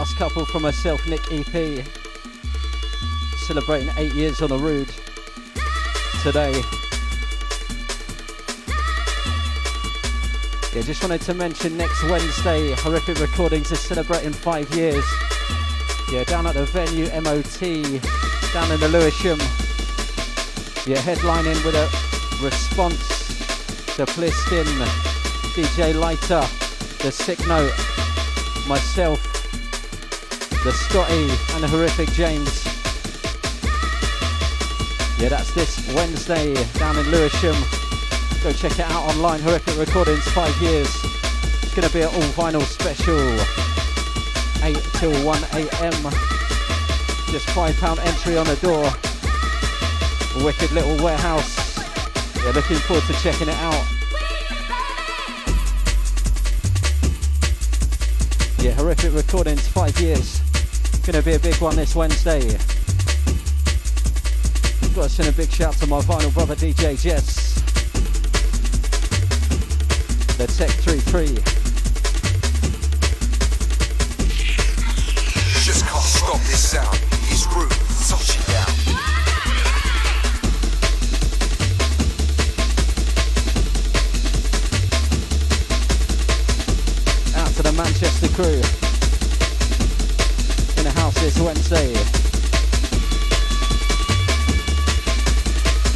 last couple from a Self-Nick EP. Celebrating 8 years on the road today. Yeah, just wanted to mention next Wednesday, Horrific Recordings is celebrating 5 years. Yeah, down at the venue MOT, down in the Lewisham. Yeah, headlining with a response to Pliskin, DJ Lighter, The Sick Note, myself, the Scotty, and the Horrific James. Yeah, that's this Wednesday down in Lewisham. Go check it out online, Horrific Recordings, 5 years. It's going to be an all vinyl special, 8 till 1 a.m. Just £5 entry on the door. Wicked little warehouse. Yeah, looking forward to checking it out. Yeah, Horrific Recordings, 5 years. Going to be a big one this Wednesday. Got to send a big shout to my vinyl brother DJ Jess. The Tech 33. Just can't stop this sound. It's groove, touch it down. Out to the Manchester crew. In the house this Wednesday.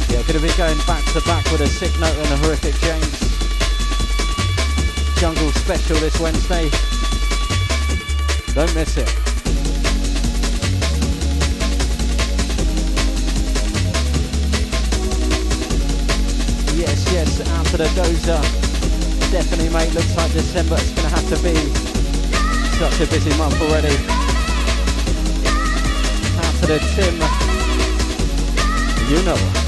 Yeah, going to be going back to back with a Sick Note and a Horrific James. Jungle special this Wednesday. Don't miss it. Yes, out to the Dozer. Definitely, mate, looks like December is going to have to be such a busy month already. Out to the Tim. You know.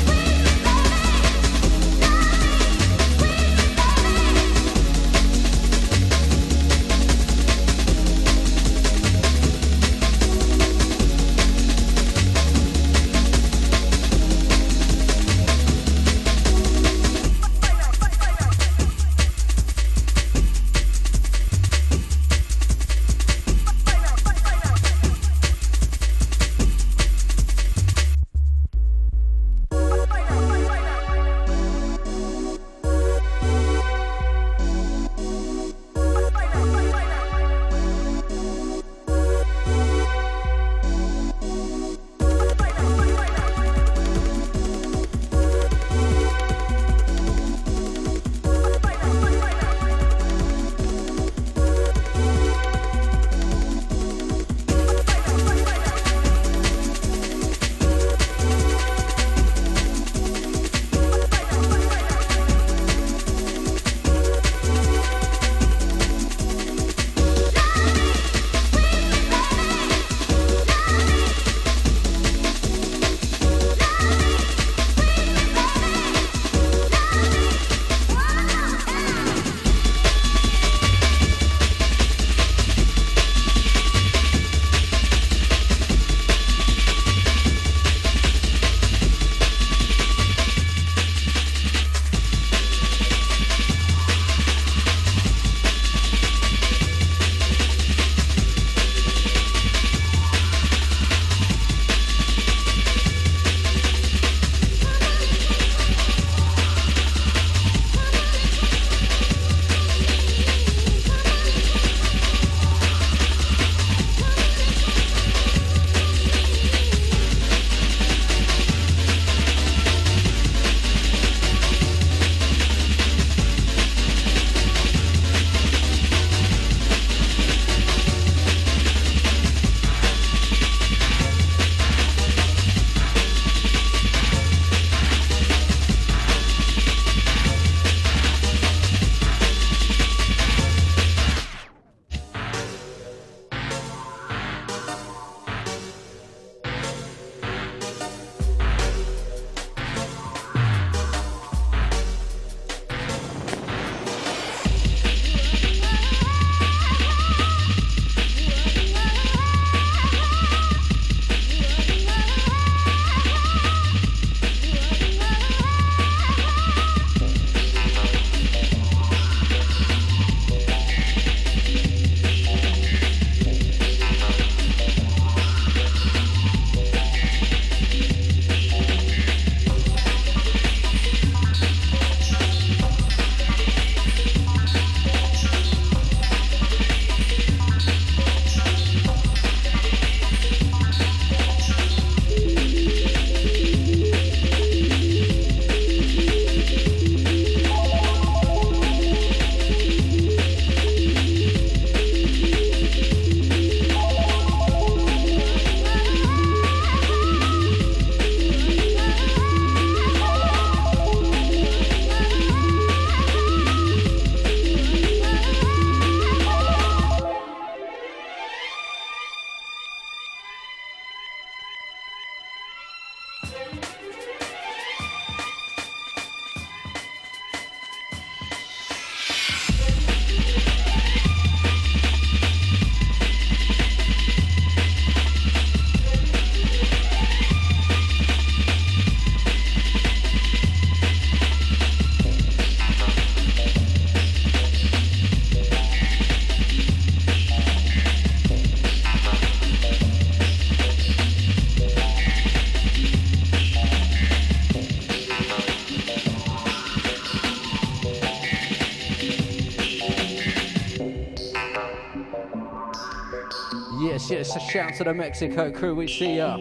Yes, a shout to the Mexico crew, we see ya.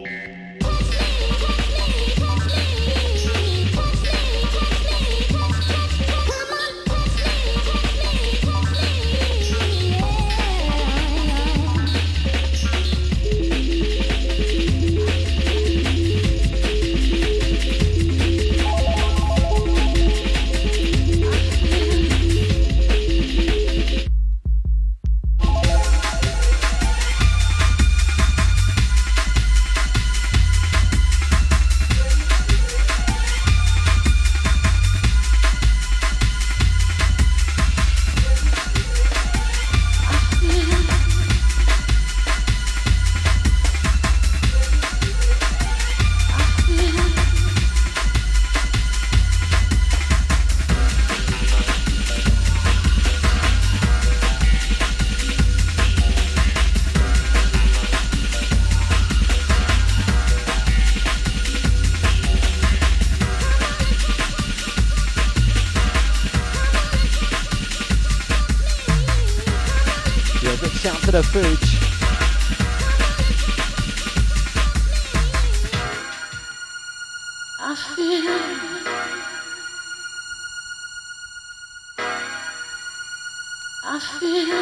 Shout to the Fooch. I feel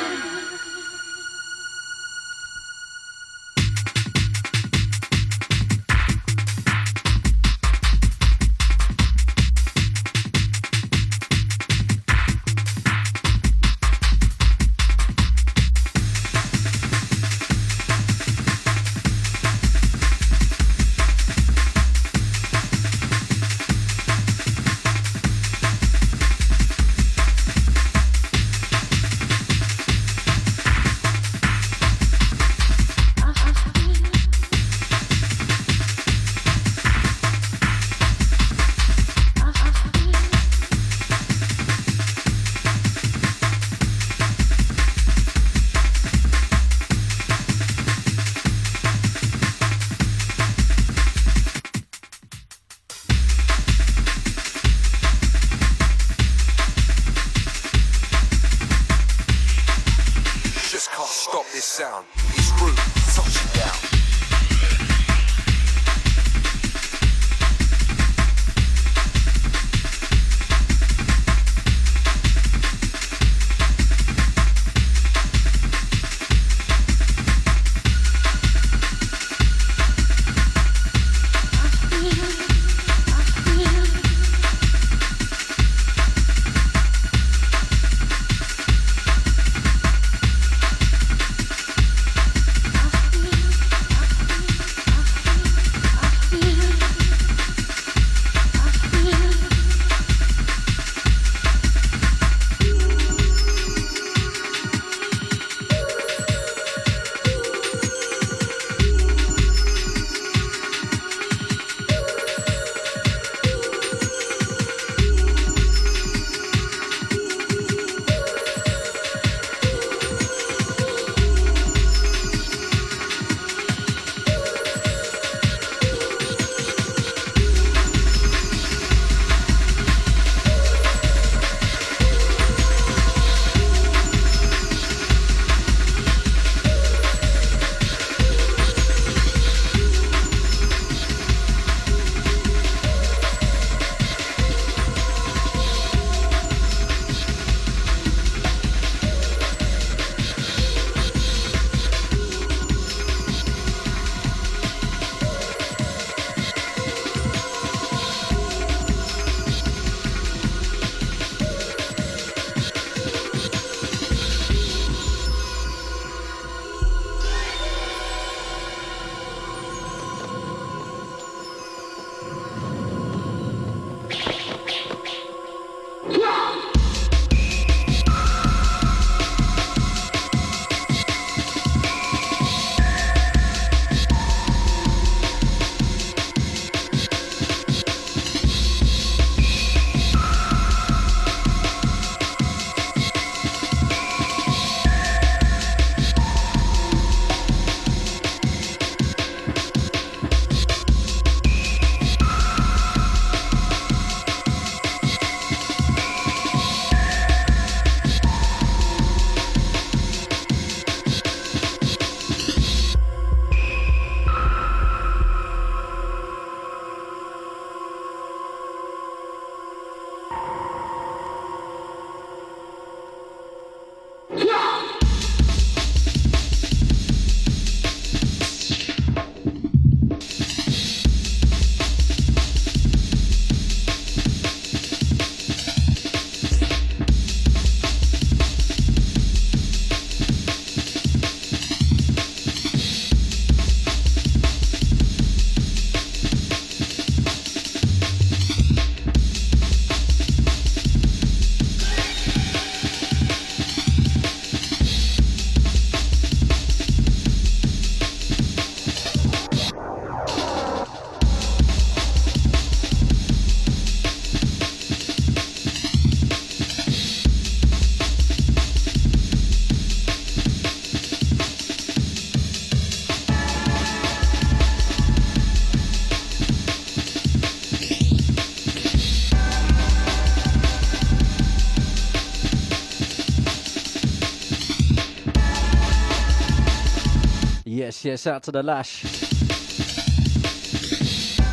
Yes, out to the Lash.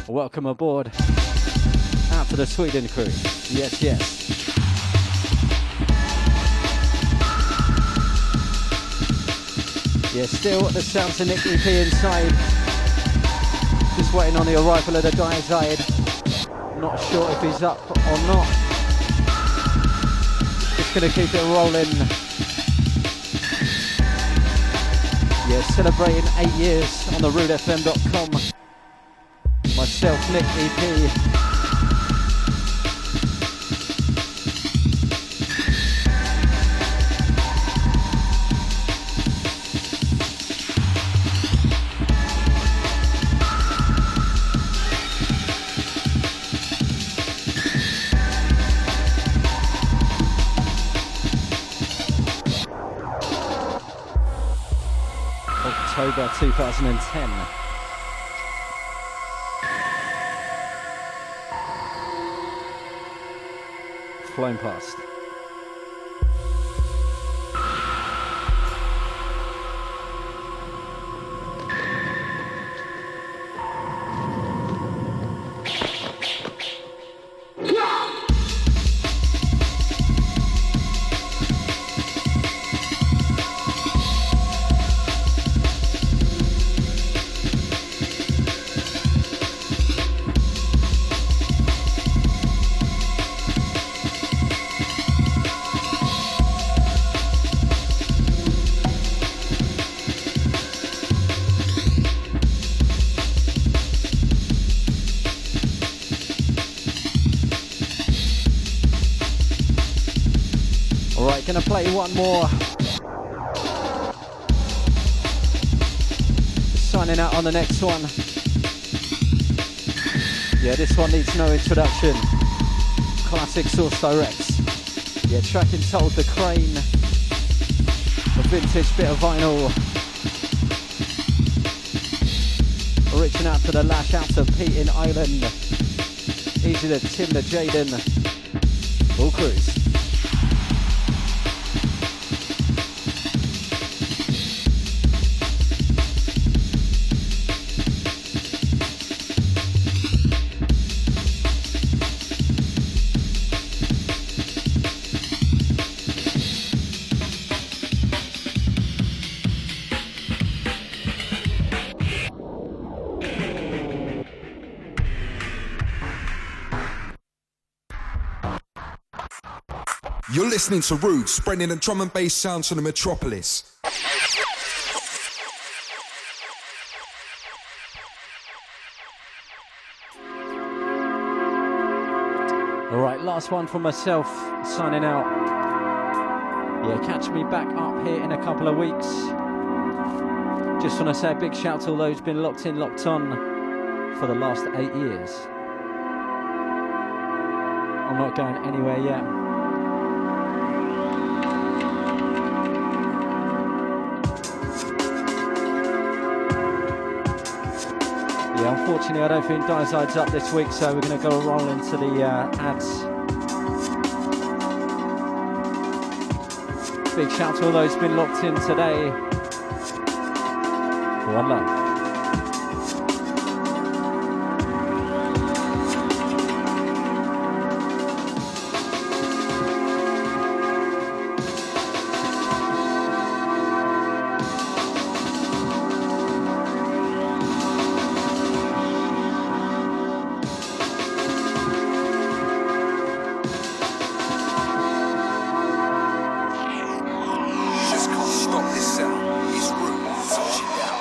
Welcome aboard. Out to the Sweden crew. Yes, yes. Yeah, still the sounds of Nick EP inside. Just waiting on the arrival of the Diazide. Not sure if he's up or not. Just gonna keep it rolling. Yeah, celebrating 8 years on the RootFM.com. Myself, Nick EP. October 2010. Flown past. Gonna play one more. Signing out on the next one. Yeah, this one needs no introduction. Classic Source Directs. Yeah, track entitled The Crane. A vintage bit of vinyl. Reaching out to the Lash, out to Pete in Ireland. Easy to Tim the Jaden. All crews. You're listening to Rude, spreading the drum and bass sounds from the metropolis. Alright, last one for myself, signing out. Yeah, catch me back up here in a couple of weeks. Just want to say a big shout to all those been locked in, locked on for the last 8 years. I'm not going anywhere yet. Yeah, unfortunately I don't think Diazide's up this week, so we're going to go roll into the ads. Big shout to all those been locked in today. One love. Just can't stop this sound. It's Rude, touch it down.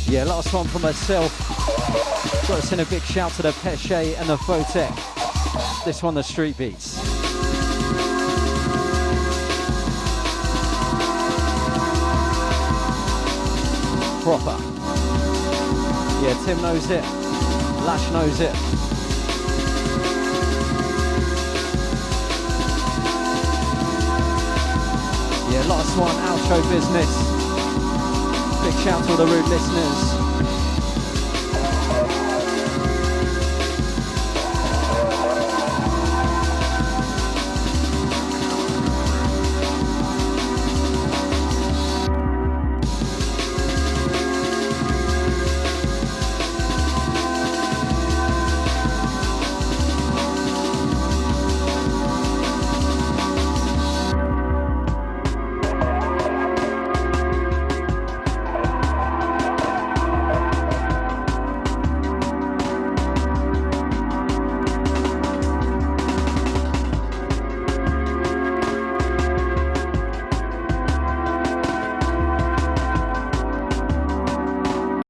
Yeah, last one from myself. Got to send a big shout to the Pesce and the Photec. This one, the Street Beats. Proper. Yeah, Tim knows it. Lash knows it. Yeah, last one, outro business. Big shout to all the rude listeners.